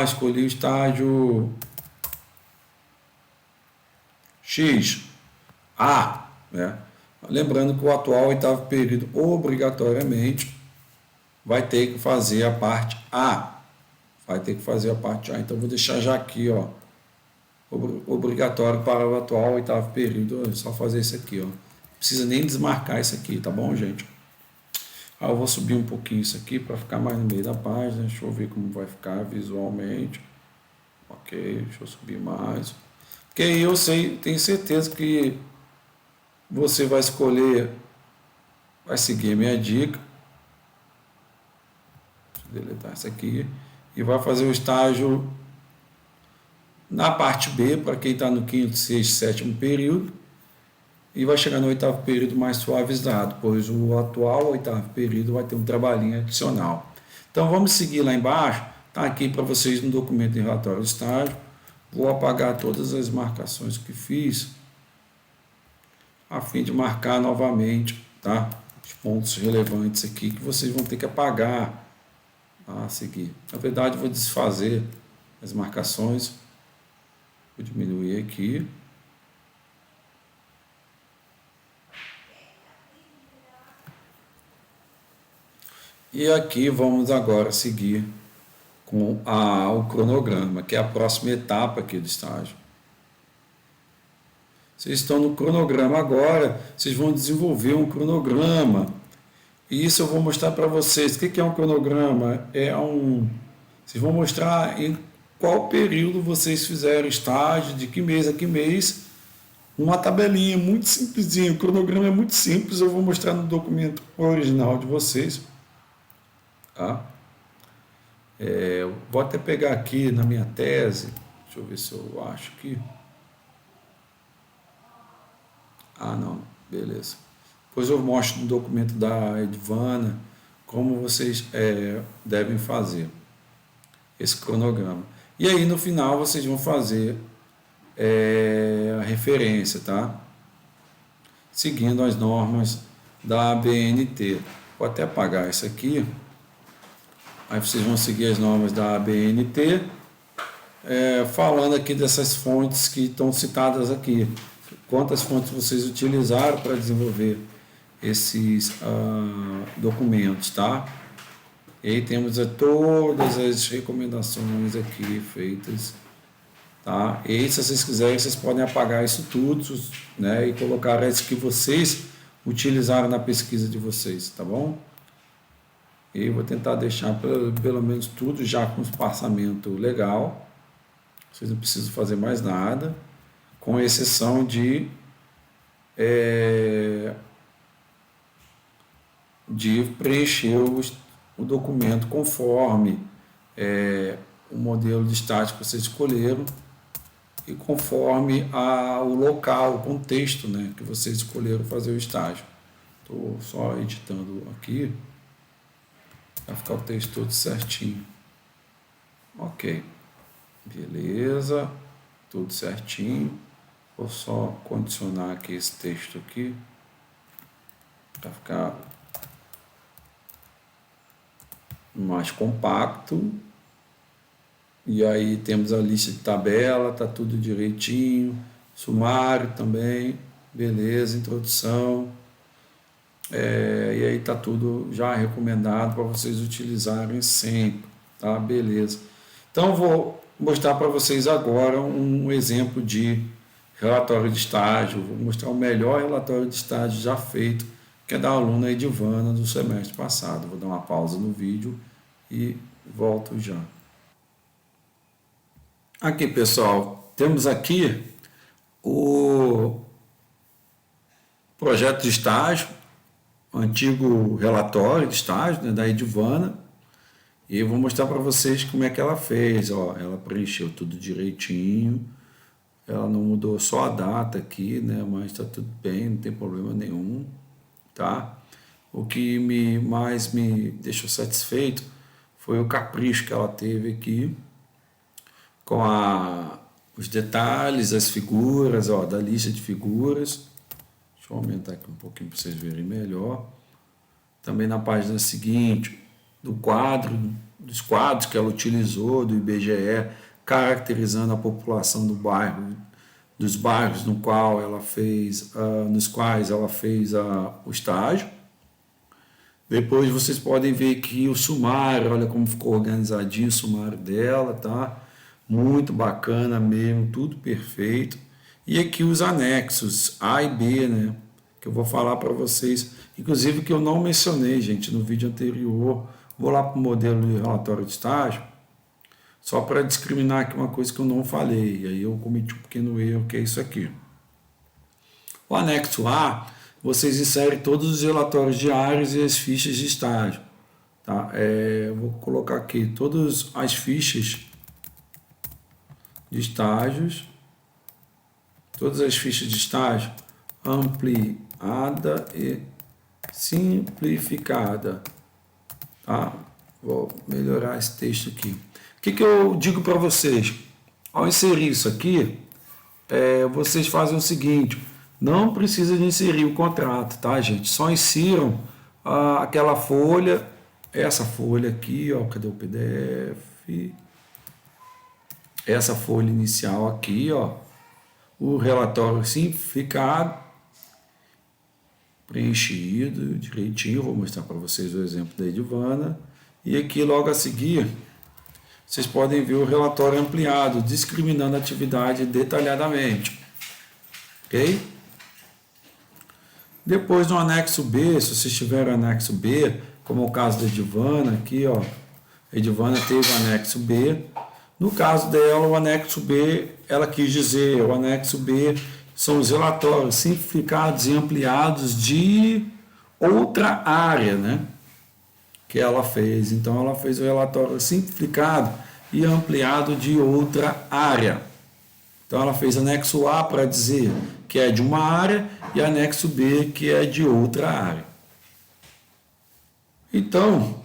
Escolhi o estágio X, A, né? Lembrando que o atual 8º período, obrigatoriamente, vai ter que fazer a parte A. Vai ter que fazer a parte A. Então, vou deixar já aqui, ó, obrigatório para o atual 8º período. É só fazer isso aqui, ó. Não precisa nem desmarcar isso aqui, tá bom, gente? Eu vou subir um pouquinho isso aqui para ficar mais no meio da página. Deixa eu ver como vai ficar visualmente. Ok, deixa eu subir mais. Porque aí eu tenho certeza que você vai escolher, vai seguir a minha dica. Deixa eu deletar isso aqui. E vai fazer o estágio na parte B, para quem está no 5º, 6º, 7º período. E vai chegar no 8º período mais suavizado, pois o atual 8º período vai ter um trabalhinho adicional. Então vamos seguir lá embaixo. Está aqui para vocês no documento de relatório de estágio. Vou apagar todas as marcações que fiz, a fim de marcar novamente, tá? Os pontos relevantes aqui que vocês vão ter que apagar a seguir. Na verdade, vou desfazer as marcações. Vou diminuir aqui. E aqui vamos agora seguir com o cronograma, que é a próxima etapa aqui do estágio. Vocês estão no cronograma agora, vocês vão desenvolver um cronograma. E isso eu vou mostrar para vocês. O que é um cronograma? Vocês vão mostrar em qual período vocês fizeram estágio, de que mês a que mês, uma tabelinha muito simplesinha, o cronograma é muito simples, eu vou mostrar no documento original de vocês, tá? Vou até pegar aqui na minha tese, deixa eu ver se eu acho que... Ah, não, beleza. Depois eu mostro no documento da Edvana como vocês devem fazer esse cronograma. E aí no final vocês vão fazer a referência, tá? Seguindo as normas da ABNT. Vou até apagar isso aqui. Aí vocês vão seguir as normas da ABNT, falando aqui dessas fontes que estão citadas aqui. Quantas fontes vocês utilizaram para desenvolver esses documentos, tá? E aí temos todas as recomendações aqui feitas, tá? E aí, se vocês quiserem, vocês podem apagar isso tudo, né? E colocar as que vocês utilizaram na pesquisa de vocês, tá bom? E vou tentar deixar pelo menos tudo já com espaçamento legal. Vocês não precisam fazer mais nada, com exceção de preencher o documento conforme o modelo de estágio que vocês escolheram e conforme o local, o contexto, né, que vocês escolheram fazer o estágio. Estou só editando aqui para ficar o texto todo certinho. Ok, beleza, tudo certinho. Vou só condicionar aqui esse texto aqui para ficar mais compacto. E aí temos a lista de tabela, tá tudo direitinho, sumário também, beleza, introdução, e aí tá tudo já recomendado para vocês utilizarem sempre, tá? Beleza. Então vou mostrar para vocês agora um exemplo de relatório de estágio, vou mostrar o melhor relatório de estágio já feito, que é da aluna Edvana do semestre passado. Vou dar uma pausa no vídeo e volto já. Aqui, pessoal, temos aqui o projeto de estágio, o antigo relatório de estágio, né, da Edvana, e eu vou mostrar para vocês como é que ela fez. Ó, ela preencheu tudo direitinho, ela não mudou só a data aqui, né, mas está tudo bem, não tem problema nenhum, tá? O que mais me deixou satisfeito foi o capricho que ela teve aqui, com os detalhes, as figuras, ó, da lista de figuras. Deixa eu aumentar aqui um pouquinho para vocês verem melhor. Também na página seguinte, dos quadros que ela utilizou, do IBGE, caracterizando a população do bairro, dos bairros nos quais ela fez o estágio. Depois vocês podem ver aqui o sumário, olha como ficou organizadinho o sumário dela, tá? Muito bacana mesmo, tudo perfeito. E aqui os anexos A e B, né? Que eu vou falar para vocês, inclusive que eu não mencionei, gente, no vídeo anterior. Vou lá para o modelo de relatório de estágio, só para discriminar aqui uma coisa que eu não falei. Aí eu cometi um pequeno erro, que é isso aqui. O anexo A, vocês inserem todos os relatórios diários e as fichas de estágio, tá? Eu vou colocar aqui todas as fichas de estágios, todas as fichas de estágio ampliada e simplificada, tá? Vou melhorar esse texto aqui. O que eu digo para vocês? Ao inserir isso aqui, vocês fazem o seguinte: não precisa de inserir o contrato, tá, gente? Só insiram aquela folha, essa folha aqui, ó, cadê o PDF? Essa folha inicial aqui, ó, o relatório simplificado, preenchido direitinho. Vou mostrar para vocês o exemplo da Edvana. E aqui logo a seguir, vocês podem ver o relatório ampliado, discriminando a atividade detalhadamente. Ok? Depois no anexo B, se vocês tiverem anexo B, como é o caso da Edvana aqui, ó, a Edvana teve o anexo B. No caso dela, o anexo B, ela quis dizer, o anexo B são os relatórios simplificados e ampliados de outra área, né? Que ela fez. Então, ela fez o relatório simplificado e ampliado de outra área. Então, ela fez anexo A para dizer que é de uma área e anexo B que é de outra área. Então,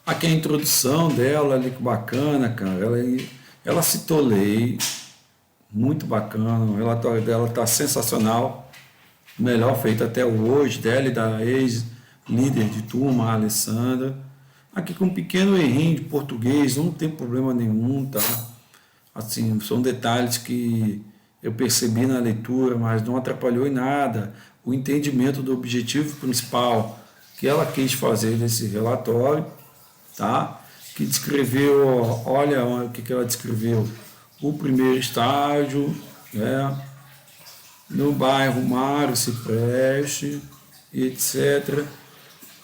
aqui a introdução dela, ali que bacana, cara. Ela citou lei, muito bacana. O relatório dela está sensacional, melhor feito até hoje, dela e da ex-líder de turma, a Alessandra. Aqui com um pequeno errinho de português, não tem problema nenhum, tá? Assim, são detalhes que eu percebi na leitura, mas não atrapalhou em nada o entendimento do objetivo principal que ela quis fazer nesse relatório, tá? Que descreveu, olha o que ela descreveu, o primeiro estágio, né? No bairro Mário Cipreste, etc.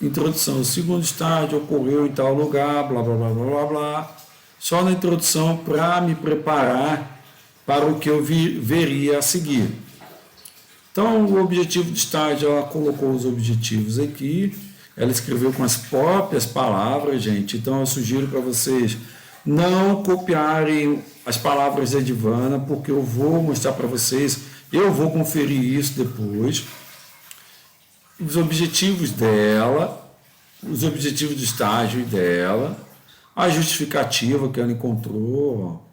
Introdução, o segundo estágio ocorreu em tal lugar, blá, blá, blá, blá, blá, blá. Só na introdução para me preparar para o que eu veria a seguir. Então, o objetivo de estágio, ela colocou os objetivos aqui, ela escreveu com as próprias palavras, gente. Então, eu sugiro para vocês não copiarem as palavras da Edivana, porque eu vou mostrar para vocês, eu vou conferir isso depois. Os objetivos dela, os objetivos de estágio dela, a justificativa que ela encontrou,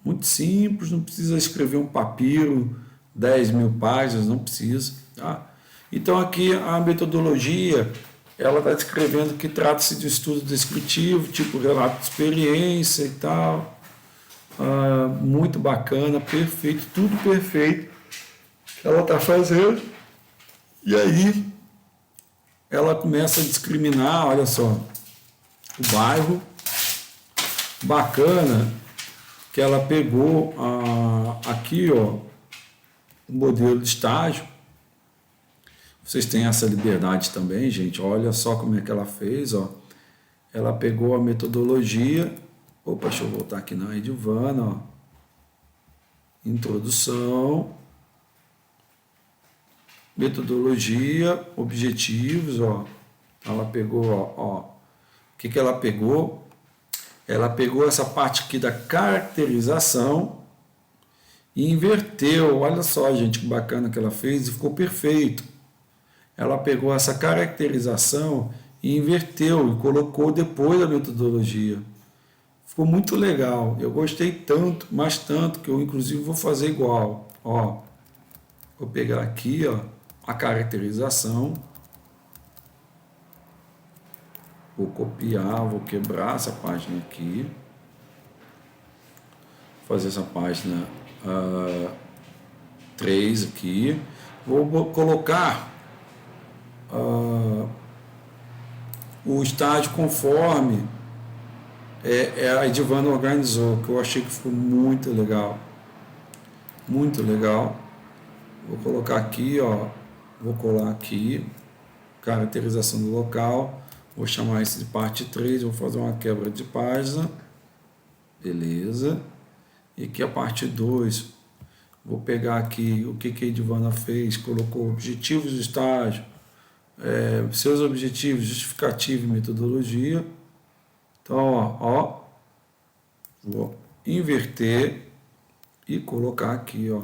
muito simples, não precisa escrever um papiro, 10.000 páginas, não precisa. Tá? Então aqui a metodologia, ela está descrevendo que trata-se de estudo descritivo, tipo relato de experiência e tal. Muito bacana, perfeito, tudo perfeito que ela está fazendo. E aí ela começa a discriminar, olha só, o bairro, bacana, que ela pegou aqui, ó, o modelo de estágio. Vocês têm essa liberdade também, gente. Olha só como é que ela fez, ó. Ela pegou a metodologia. Opa, deixa eu voltar aqui na Edivana, ó. Introdução. Metodologia, objetivos, ó. Ela pegou, ó. O que ela pegou? Ela pegou essa parte aqui da caracterização e inverteu. Olha só, gente, que bacana que ela fez e ficou perfeito. Ela pegou essa caracterização e inverteu e colocou depois da metodologia. Ficou muito legal. Eu gostei tanto, mas tanto, que eu inclusive vou fazer igual. Ó, vou pegar aqui, ó, a caracterização. Vou copiar, vou quebrar essa página aqui. Vou fazer essa página 3 aqui. Vou colocar o estágio conforme a Edivana organizou, que eu achei que ficou muito legal. Muito legal. Vou colocar aqui, ó. Vou colar aqui. Caracterização do local. Vou chamar isso de parte 3, vou fazer uma quebra de página. Beleza. E aqui a parte 2. Vou pegar aqui o que a Edivana fez, colocou objetivos do estágio, seus objetivos, justificativa e metodologia. Então, ó, vou inverter e colocar aqui, ó,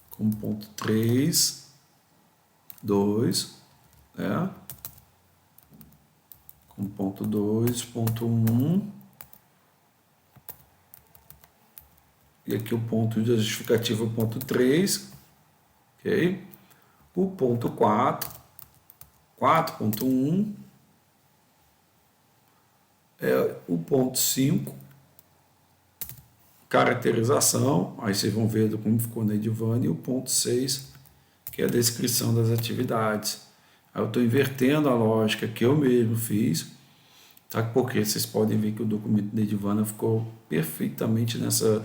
como ponto 3, 2, né? Com ponto 2, ponto 1, e aqui o ponto de justificativa, ponto 3, ok? O ponto 4, 4.1, o ponto 5, caracterização, aí vocês vão ver como ficou na Edivana, e o ponto 6, que é a descrição das atividades. Aí eu estou invertendo a lógica que eu mesmo fiz, tá? Porque vocês podem ver que o documento da Edivana ficou perfeitamente nesse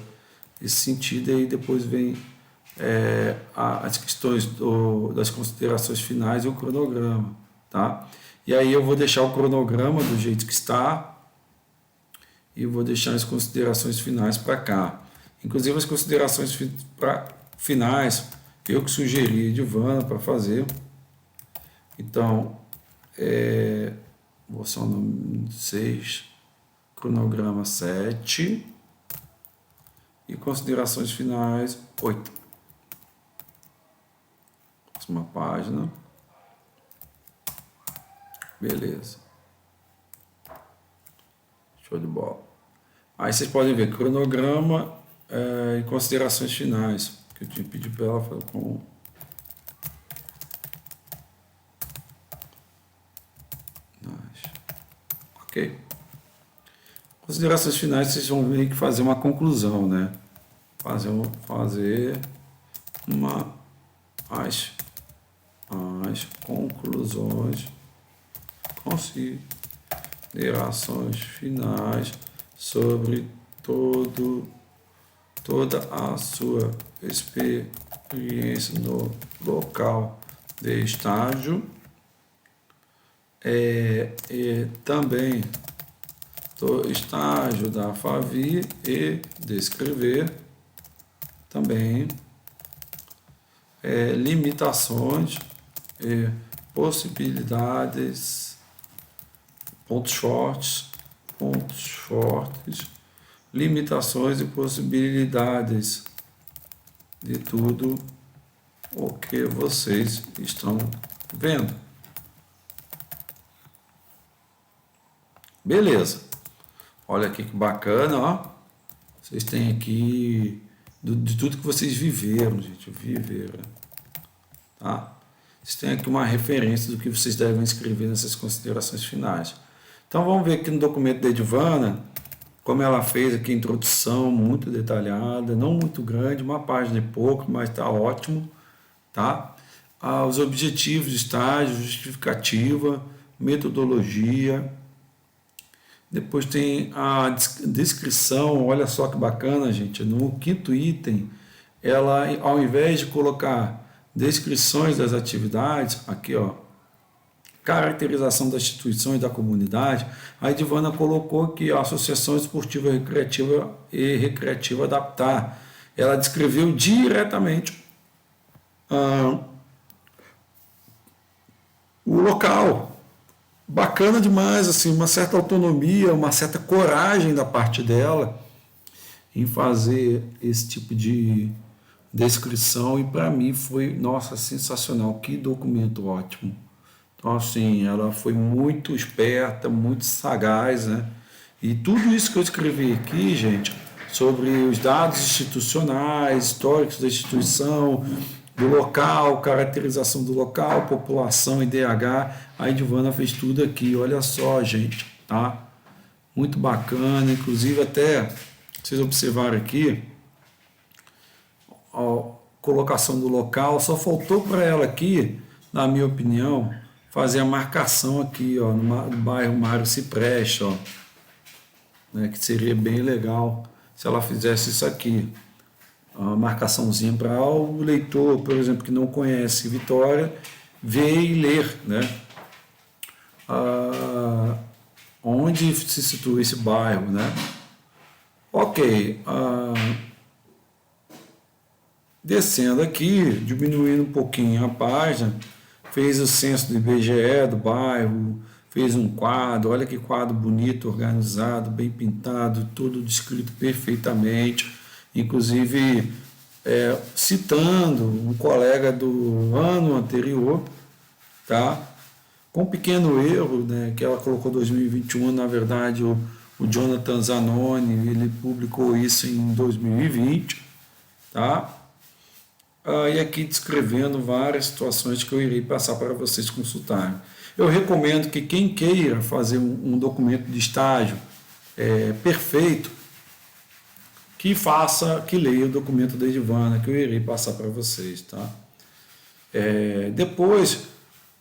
sentido, e aí depois vem as questões das considerações finais e o cronograma, tá? E aí eu vou deixar o cronograma do jeito que está e vou deixar as considerações finais para cá. Inclusive as considerações finais, eu que sugeri Edivana para fazer. Então, vou só no 6, cronograma 7 e considerações finais 8. Próxima página. Beleza. Show de bola. Aí vocês podem ver cronograma e considerações finais, que eu tinha pedido para ela fazer com... Ok. Considerações finais, vocês vão ver que fazer uma conclusão, né? Fazer as conclusões, considerações finais sobre toda a sua experiência no local de estágio, e também do estágio da FAVI, e descrever também limitações e possibilidades, pontos fortes, limitações e possibilidades de tudo o que vocês estão vendo. Beleza. Olha aqui que bacana, ó. Vocês têm aqui de tudo que vocês viveram, gente. Tá? Vocês têm aqui uma referência do que vocês devem escrever nessas considerações finais. Então vamos ver aqui no documento da Edivana, como ela fez aqui a introdução muito detalhada, não muito grande, uma página e pouco, mas está ótimo, tá? Os objetivos de estágio, justificativa, metodologia. Depois tem a descrição, olha só que bacana, gente. No 5º item, ela, ao invés de colocar descrições das atividades, aqui ó, caracterização das instituições da comunidade, a Edivana colocou aqui a Associação Esportiva Recreativa e Recreativa Adaptar. Ela descreveu diretamente o local. Bacana demais, assim, uma certa autonomia, uma certa coragem da parte dela em fazer esse tipo de descrição, e para mim foi, nossa, sensacional, que documento ótimo. Então, assim, ela foi muito esperta, muito sagaz, né? E tudo isso que eu escrevi aqui, gente, sobre os dados institucionais, históricos da instituição, do local, caracterização do local, população, IDH, a Edivana fez tudo aqui, olha só, gente, tá? Muito bacana, inclusive até, vocês observaram aqui, a colocação do local, só faltou para ela aqui, na minha opinião, fazer a marcação aqui, ó, no bairro Mário Cipreste, ó, né, que seria bem legal se ela fizesse isso aqui. Uma marcaçãozinha para o leitor, por exemplo, que não conhece Vitória, ver e ler, né? Onde se situa esse bairro, né? Ok. Descendo aqui, diminuindo um pouquinho a página, fez o censo do IBGE do bairro, fez um quadro, olha que quadro bonito, organizado, bem pintado, tudo descrito perfeitamente. Inclusive citando um colega do ano anterior, tá? Com um pequeno erro, né, que ela colocou 2021, na verdade o Jonathan Zanoni, ele publicou isso em 2020, tá? E aqui descrevendo várias situações que eu irei passar para vocês consultarem. Eu recomendo que quem queira fazer um documento de estágio perfeito, que leia o documento da Edivana, que eu irei passar para vocês, tá? Depois,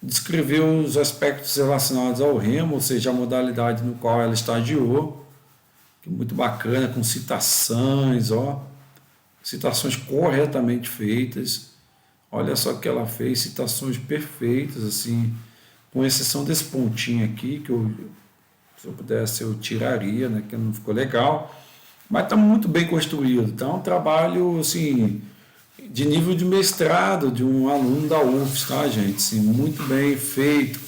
descreveu os aspectos relacionados ao remo, ou seja, a modalidade no qual ela estagiou, que é muito bacana, com citações, ó, citações corretamente feitas. Olha só que ela fez, citações perfeitas, assim, com exceção desse pontinho aqui, que se eu pudesse eu tiraria, né, que não ficou legal. mas está muito bem construído. Então, é um trabalho assim, de nível de mestrado de um aluno da UFS, tá, gente? Assim, muito bem feito,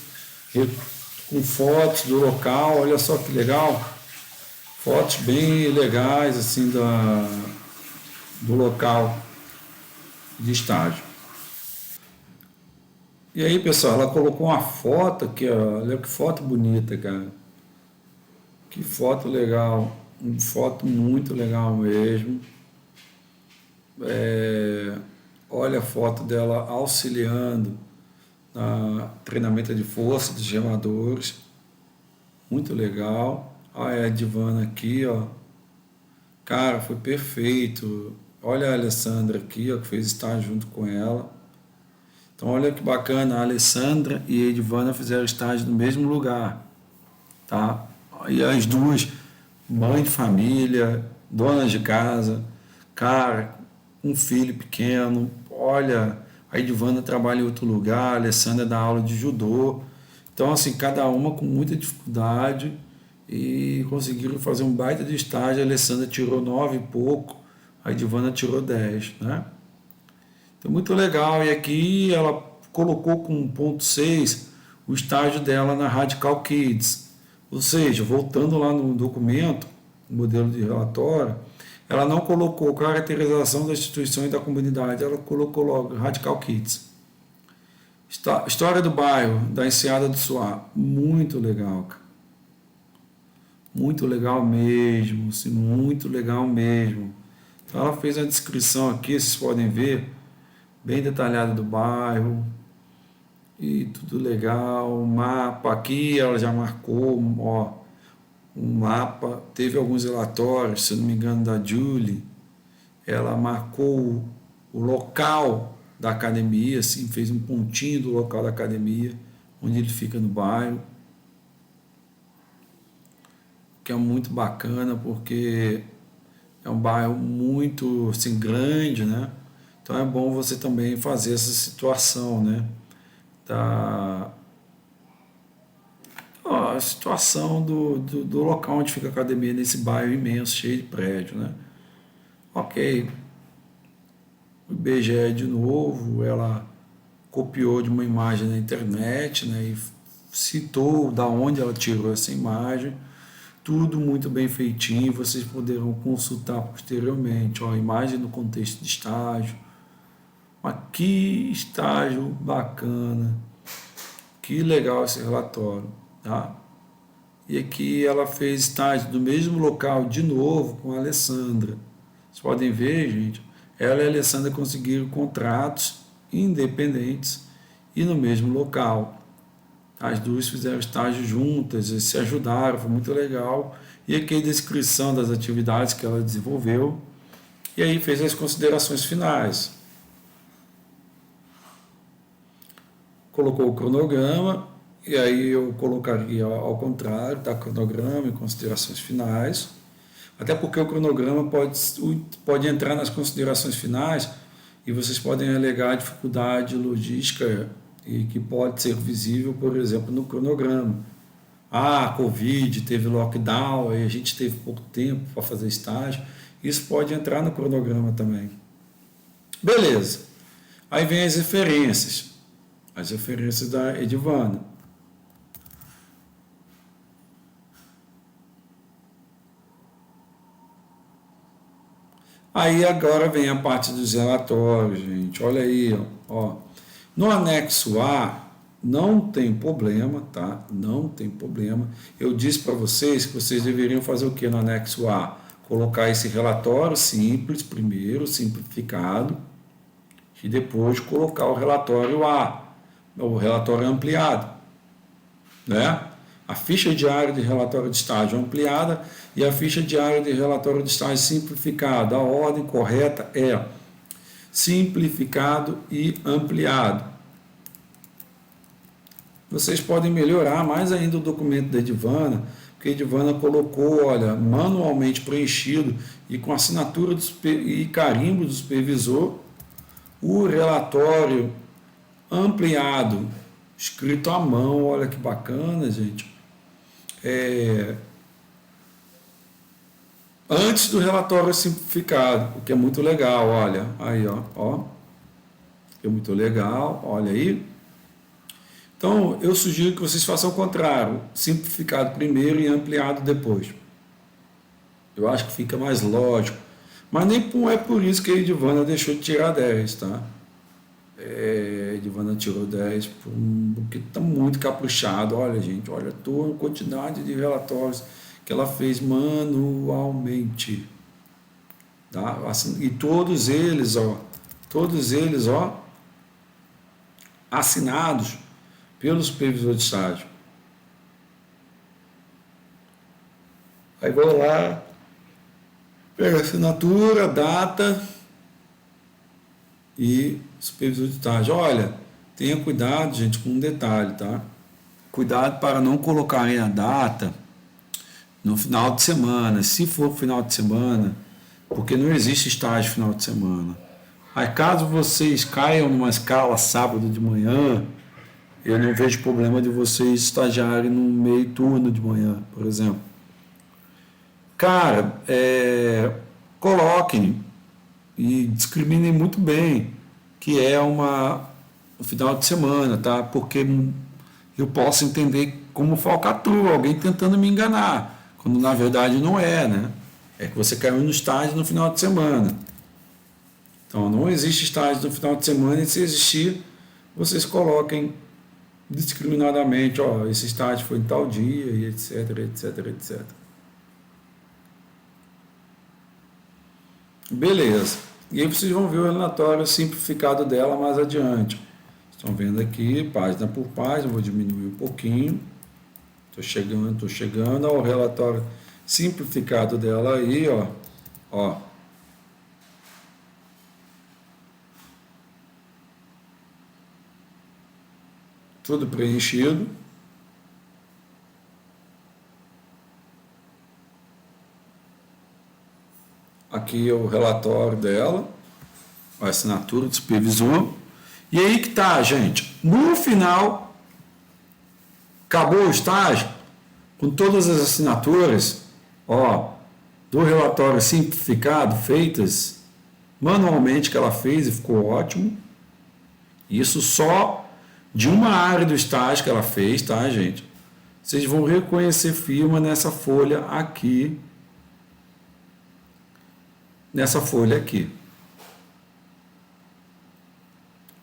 com fotos do local, olha só que legal. Fotos bem legais assim do local de estágio. E aí, pessoal, ela colocou uma foto aqui, ó. Olha que foto bonita, cara. Que foto legal. Uma foto muito legal mesmo. É, olha a foto dela auxiliando na treinamento de força dos gemadores. Muito legal. Olha a Edvana aqui, ó. Cara, foi perfeito. Olha a Alessandra aqui, ó, que fez estágio junto com ela. Então, olha que bacana, a Alessandra e a Edvana fizeram estágio no mesmo lugar, tá? E as duas, mãe de família, donas de casa, cara, um filho pequeno, olha, a Edvana trabalha em outro lugar, a Alessandra dá aula de judô. Então, assim, cada uma com muita dificuldade e conseguiram fazer um baita de estágio. A Alessandra tirou 9 e pouco, a Edvana tirou 10, né? Então, muito legal. E aqui ela colocou com 1.6 o estágio dela na Radical Kids. Ou seja, voltando lá no documento, no modelo de relatório, ela não colocou caracterização da instituição e da comunidade, ela colocou logo Radical Kids. História do bairro, da Enseada do Suá. Muito legal, cara. Muito legal mesmo, assim, muito legal mesmo. Então ela fez a descrição aqui, vocês podem ver, bem detalhada do bairro e tudo legal. O mapa aqui ela já marcou, ó, um mapa. Teve alguns relatórios, se eu não me engano, da Julie. Ela marcou o local da academia, assim, fez um pontinho do local da academia, onde ele fica no bairro, que é muito bacana, porque é um bairro muito assim, grande, né? Então é bom você também fazer essa situação, né? Da a situação do local onde fica a academia, nesse bairro imenso, cheio de prédio, né? Ok, o IBGE de novo, ela copiou de uma imagem na internet, né? E citou da onde ela tirou essa imagem, tudo muito bem feitinho, vocês poderão consultar posteriormente, ó, a imagem no contexto de estágio. Mas que estágio bacana, que legal esse relatório, tá? E aqui ela fez estágio do mesmo local de novo com a Alessandra. Vocês podem ver, gente, ela e a Alessandra conseguiram contratos independentes e no mesmo local. As duas fizeram estágio juntas, se ajudaram, foi muito legal. E aqui a descrição das atividades que ela desenvolveu. E aí fez as considerações finais. Colocou o cronograma, e aí eu colocaria ao contrário, tá? Cronograma e considerações finais. Até porque o cronograma pode entrar nas considerações finais e vocês podem alegar dificuldade logística e que pode ser visível, por exemplo, no cronograma. Ah, Covid, teve lockdown, aí a gente teve pouco tempo para fazer estágio. Isso pode entrar no cronograma também. Beleza. Aí vem as referências. As referências da Edvana. Aí agora vem a parte dos relatórios, gente. Olha aí, ó. No anexo A, não tem problema, tá? Não tem problema. Eu disse para vocês que vocês deveriam fazer o que no anexo A? Colocar esse relatório simples primeiro, simplificado, e depois colocar o relatório A, o relatório ampliado, né? A ficha diária de relatório de estágio ampliada e a ficha diária de relatório de estágio simplificado. A ordem correta é simplificado e ampliado. Vocês podem melhorar mais ainda o documento da Edvana, porque a Edvana colocou, olha, manualmente preenchido e com assinatura e carimbo do supervisor, o relatório ampliado, escrito à mão. Olha que bacana, gente. antes do relatório simplificado, o que é muito legal, olha, aí, ó, é muito legal, olha aí. Então, eu sugiro que vocês façam o contrário, simplificado primeiro e ampliado depois. Eu acho que fica mais lógico, mas nem é por isso que a Edivana deixou de tirar 10, tá? A Edivana tirou 10 porque está muito caprichado, olha gente, olha toda a quantidade de relatórios que ela fez manualmente. Tá? E todos eles, assinados pelo supervisor de estágio. Aí vou lá, pego a assinatura, data e supervisor de estágio. Olha, tenha cuidado, gente, com um detalhe, tá? Cuidado para não colocarem a data no final de semana. Se for final de semana, porque não existe estágio final de semana. Aí caso vocês caiam numa escala sábado de manhã, eu não vejo problema de vocês estagiarem no meio turno de manhã, por exemplo. Cara, coloquem e discriminem muito bem que é um final de semana, tá? Porque eu posso entender como falcatrua, alguém tentando me enganar, quando na verdade não é, né? É que você caiu no estágio no final de semana. Então não existe estágio no final de semana, e se existir, vocês coloquem discriminadamente, ó, esse estágio foi em tal dia, e etc, etc, etc. Beleza. E aí vocês vão ver o relatório simplificado dela mais adiante. Estão vendo aqui, página por página, vou diminuir um pouquinho. Estou chegando ao relatório simplificado dela aí, ó. Tudo preenchido. Aqui é o relatório dela, a assinatura do supervisor. E aí que tá, gente. No final, acabou o estágio, com todas as assinaturas, do relatório simplificado, feitas manualmente, que ela fez e ficou ótimo. Isso só de uma área do estágio que ela fez, tá, gente? Vocês vão reconhecer firma nessa folha aqui. Nessa folha aqui.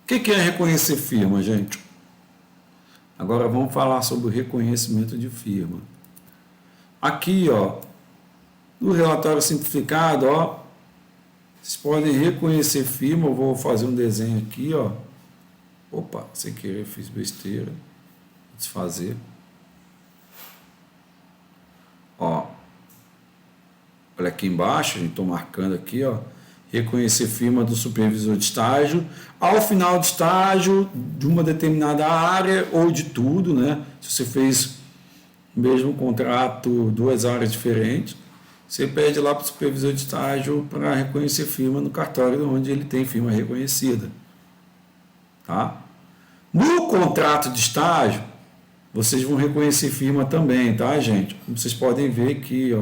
O que é reconhecer firma, gente? Agora vamos falar sobre o reconhecimento de firma. Aqui, no relatório simplificado, vocês podem reconhecer firma. Eu vou fazer um desenho aqui, Opa, sem querer fiz besteira. Desfazer. Olha aqui embaixo, estou marcando aqui, reconhecer firma do supervisor de estágio. Ao final do estágio, de uma determinada área ou de tudo, né? Se você fez o mesmo contrato, 2 áreas diferentes, você pede lá para o supervisor de estágio para reconhecer firma no cartório onde ele tem firma reconhecida. Tá? No contrato de estágio, vocês vão reconhecer firma também, tá, gente? Como vocês podem ver aqui,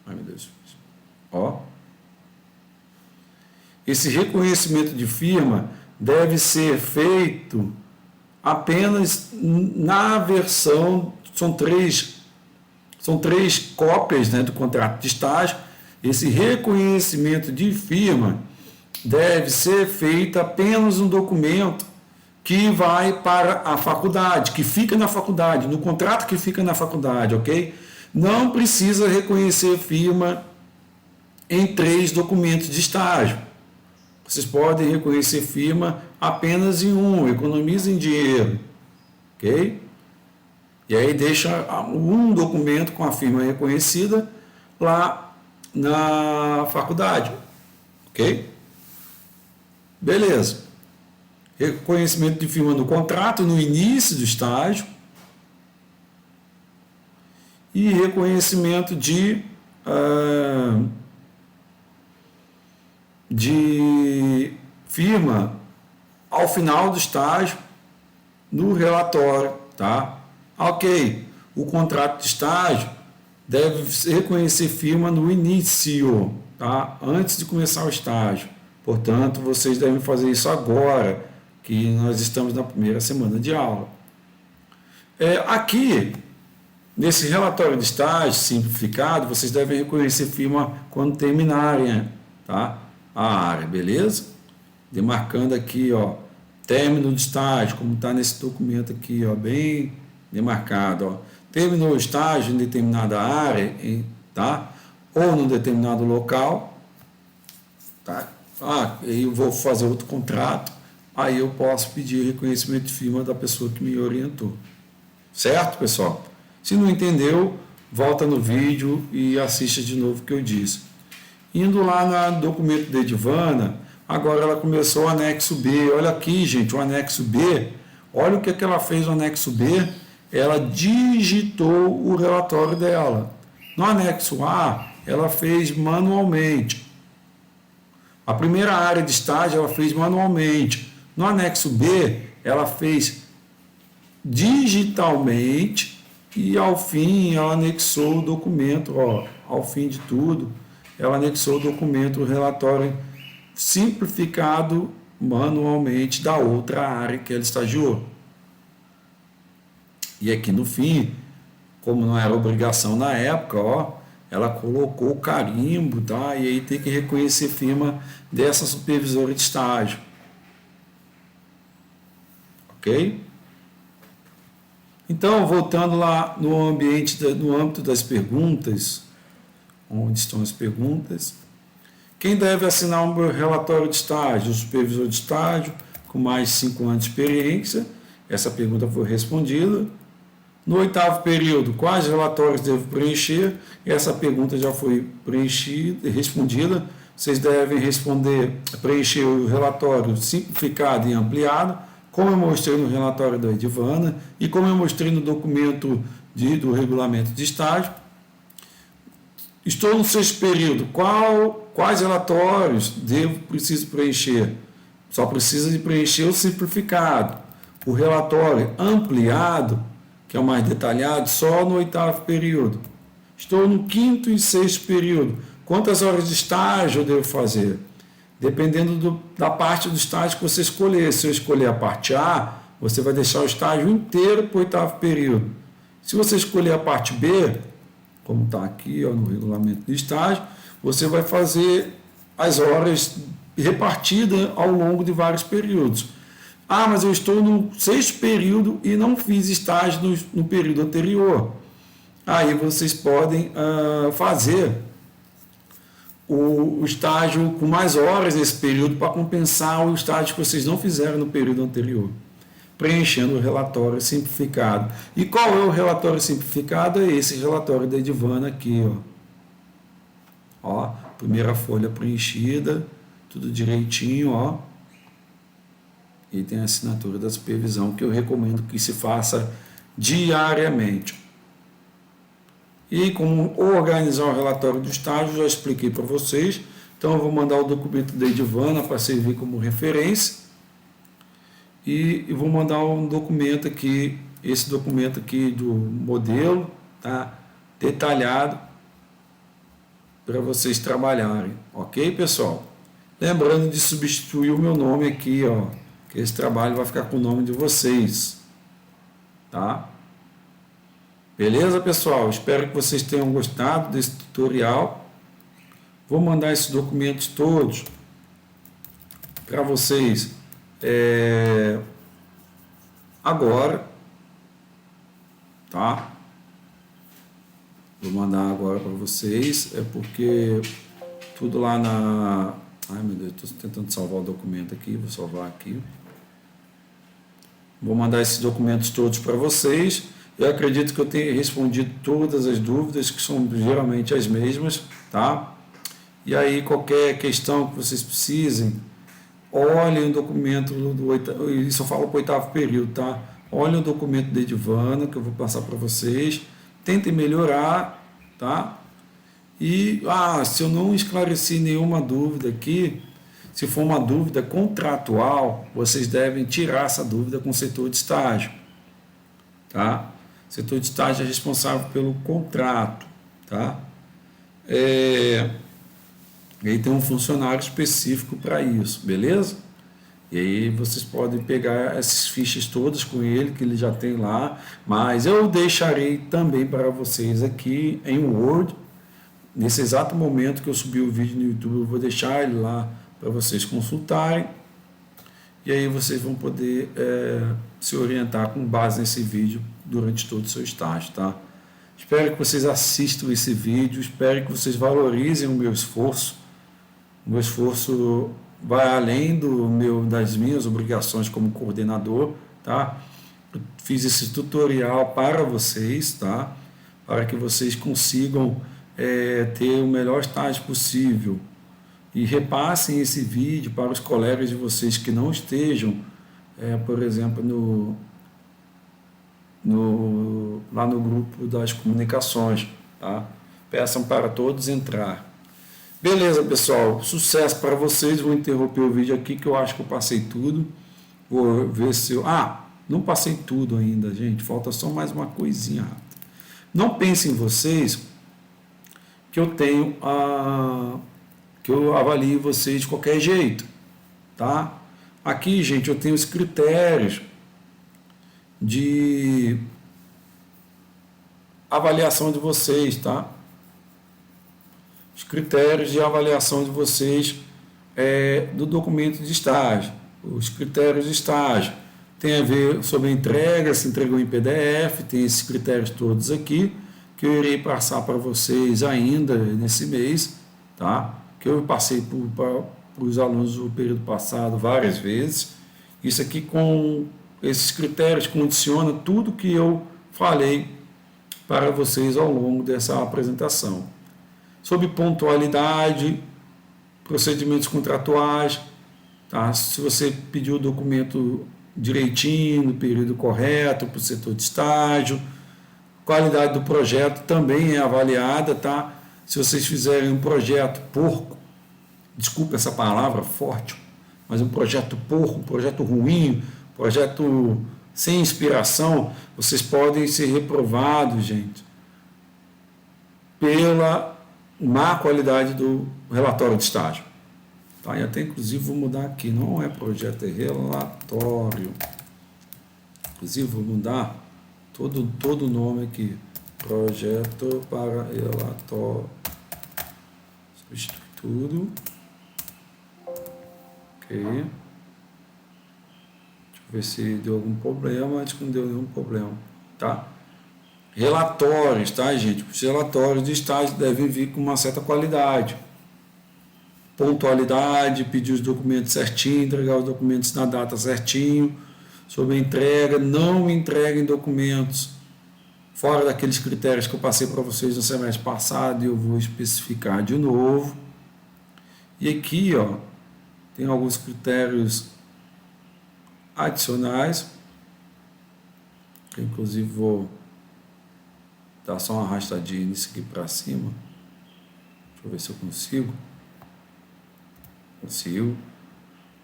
Ai, meu Deus. Esse reconhecimento de firma deve ser feito apenas na versão, são três cópias, né, do contrato de estágio. Esse reconhecimento de firma deve ser feito apenas no documento que vai para a faculdade, que fica na faculdade, no contrato que fica na faculdade, ok? Não precisa reconhecer firma em 3 documentos de estágio. Vocês podem reconhecer firma apenas em um, economizem dinheiro, ok? E aí deixa um documento com a firma reconhecida lá na faculdade, ok? Beleza. Reconhecimento de firma no contrato, no início do estágio. E reconhecimento de firma ao final do estágio no relatório, tá? Ok, o contrato de estágio deve reconhecer firma no início, tá? Antes de começar o estágio. Portanto, vocês devem fazer isso agora, que nós estamos na primeira semana de aula. Aqui, nesse relatório de estágio simplificado, vocês devem reconhecer firma quando terminarem, tá? A área, beleza? Demarcando aqui, ó, término de estágio, como está nesse documento aqui, ó, bem demarcado, ó. Terminou o estágio em determinada área, tá? Ou num determinado local, tá? Aí eu vou fazer outro contrato, aí eu posso pedir reconhecimento de firma da pessoa que me orientou. Certo, pessoal? Se não entendeu, volta no vídeo e assista de novo o que eu disse. Indo lá no documento da Edivana, agora ela começou o anexo B. Olha aqui, gente, o anexo B. Olha o que ela fez no anexo B. Ela digitou o relatório dela. No anexo A, ela fez manualmente. A primeira área de estágio ela fez manualmente. No anexo B, ela fez digitalmente e ao fim ela anexou o documento, ó, ao fim de tudo, ela anexou o documento, o relatório simplificado manualmente da outra área que ela estagiou. E aqui no fim, como não era obrigação na época, ó, ela colocou o carimbo, tá? E aí tem que reconhecer firma dessa supervisora de estágio. Ok? Então, voltando lá no âmbito das perguntas, onde estão as perguntas, quem deve assinar um relatório de estágio? O supervisor de estágio, com mais de 5 anos de experiência. Essa pergunta foi respondida. No 8º período, quais relatórios devo preencher? Essa pergunta já foi respondida. Vocês devem preencher o relatório simplificado e ampliado, como eu mostrei no relatório da Edivana e como eu mostrei no documento do regulamento de estágio. Estou no 6º período. Quais relatórios preciso preencher? Só precisa de preencher o simplificado. O relatório ampliado, que é o mais detalhado, só no 8º período. Estou no 5º e 6º período. Quantas horas de estágio eu devo fazer? Dependendo da parte do estágio que você escolher. Se eu escolher a parte A, você vai deixar o estágio inteiro para o 8º período. Se você escolher a parte B, como está aqui ó, no regulamento de estágio, você vai fazer as horas repartidas ao longo de vários períodos. Mas eu estou no 6º período e não fiz estágio no período anterior. Aí vocês podem fazer o estágio com mais horas nesse período para compensar o estágio que vocês não fizeram no período anterior, preenchendo o relatório simplificado. E qual é o relatório simplificado? É esse relatório da Edivana aqui, ó. Primeira folha preenchida, tudo direitinho, ó. E tem a assinatura da supervisão, que eu recomendo que se faça diariamente. E como organizar o relatório do estágio, já expliquei para vocês. Então, eu vou mandar o documento da Edivana para servir como referência. E vou mandar um documento aqui, esse documento aqui do modelo, tá? Detalhado, para vocês trabalharem. Ok, pessoal? Lembrando de substituir o meu nome aqui, ó. Que esse trabalho vai ficar com o nome de vocês. Tá? Beleza, pessoal? Espero que vocês tenham gostado desse tutorial. Vou mandar esses documentos todos para vocês agora. Tá? Vou mandar agora para vocês. É porque tudo lá na... Ai, meu Deus, estou tentando salvar o documento aqui. Vou salvar aqui. Vou mandar esses documentos todos para vocês. Eu acredito que eu tenha respondido todas as dúvidas, que são geralmente as mesmas, tá? E aí, qualquer questão que vocês precisem, olhem o documento isso eu falo para o 8º período, tá? Olhem o documento da Edivana, que eu vou passar para vocês. Tentem melhorar, tá? E, se eu não esclareci nenhuma dúvida aqui, se for uma dúvida contratual, vocês devem tirar essa dúvida com o setor de estágio, tá? O setor de estágio é responsável pelo contrato, tá? E aí tem um funcionário específico para isso, beleza? E aí vocês podem pegar essas fichas todas com ele, que ele já tem lá, mas eu deixarei também para vocês aqui em Word. Nesse exato momento que eu subi o vídeo no YouTube, eu vou deixar ele lá para vocês consultarem. E aí vocês vão poder se orientar com base nesse vídeo durante todo o seu estágio, tá? Espero que vocês assistam esse vídeo, espero que vocês valorizem o meu esforço. O meu esforço vai além das minhas obrigações como coordenador, tá? Eu fiz esse tutorial para vocês, tá? Para que vocês consigam ter o melhor estágio possível. E repassem esse vídeo para os colegas de vocês que não estejam, por exemplo, lá no grupo das comunicações, tá? Peçam para todos entrar. Beleza, pessoal, sucesso para vocês. Vou interromper o vídeo aqui que eu acho que eu passei tudo. Vou ver se eu... não passei tudo ainda, gente, falta só mais uma coisinha. Não pensem vocês que eu tenho que eu avalie vocês de qualquer jeito, tá? Aqui, gente, eu tenho os critérios de avaliação de vocês, tá? Os critérios de avaliação de vocês do documento de estágio. Os critérios de estágio tem a ver sobre a entrega, se entregou em PDF, tem esses critérios todos aqui, que eu irei passar para vocês ainda nesse mês, tá? Que eu passei para os alunos do período passado várias vezes. Isso aqui, com esses critérios, condiciona tudo que eu falei para vocês ao longo dessa apresentação. Sobre pontualidade, procedimentos contratuais, tá? Se você pediu o documento direitinho, no período correto, para o setor de estágio, qualidade do projeto também é avaliada, tá? Se vocês fizerem um projeto porco, desculpa essa palavra forte, mas um projeto porco, um projeto ruim, um projeto sem inspiração, vocês podem ser reprovados, gente, pela má qualidade do relatório de estágio. Tá? E até inclusive vou mudar aqui, não é projeto, é relatório. Inclusive vou mudar todo o nome aqui, projeto para relatório. Substitui tudo. Ok. Deixa eu ver se deu algum problema. Acho que não deu nenhum problema, tá? Relatórios, tá, gente? Os relatórios de estágio devem vir com uma certa qualidade. Pontualidade, pedir os documentos certinho, entregar os documentos na data certinho. Sobre a entrega, não entreguem documentos fora daqueles critérios que eu passei para vocês no semestre passado e eu vou especificar de novo. E aqui, ó, tem alguns critérios adicionais, que inclusive vou dar só uma arrastadinha nisso aqui para cima. Deixa eu ver se eu consigo. Consigo.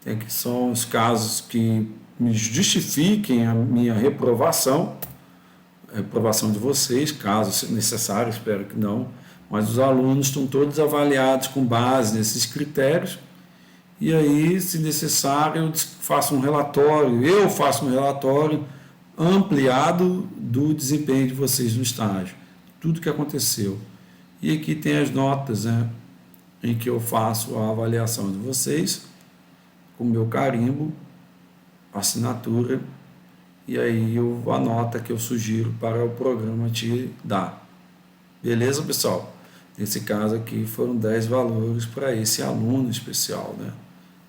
Tem aqui são os casos que me justifiquem a minha reprovação de vocês, caso necessário, espero que não, mas os alunos estão todos avaliados com base nesses critérios, e aí, se necessário, eu faço um relatório ampliado do desempenho de vocês no estágio, tudo que aconteceu. E aqui tem as notas, né, em que eu faço a avaliação de vocês, com o meu carimbo, assinatura, e aí a nota que eu sugiro para o programa te dar. Beleza, pessoal? Nesse caso aqui foram 10 valores para esse aluno especial, né?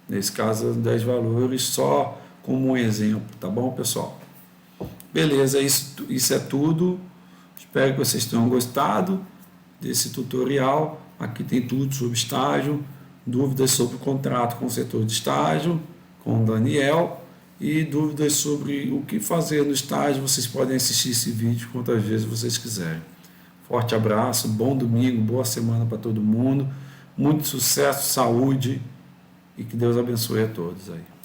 Nesse caso, 10 valores só como um exemplo, tá bom, pessoal? Beleza, isso é tudo. Espero que vocês tenham gostado desse tutorial. Aqui tem tudo sobre estágio, dúvidas sobre o contrato com o setor de estágio, com o Daniel, e dúvidas sobre o que fazer no estágio, vocês podem assistir esse vídeo quantas vezes vocês quiserem. Forte abraço, bom domingo, boa semana para todo mundo, muito sucesso, saúde e que Deus abençoe a todos aí.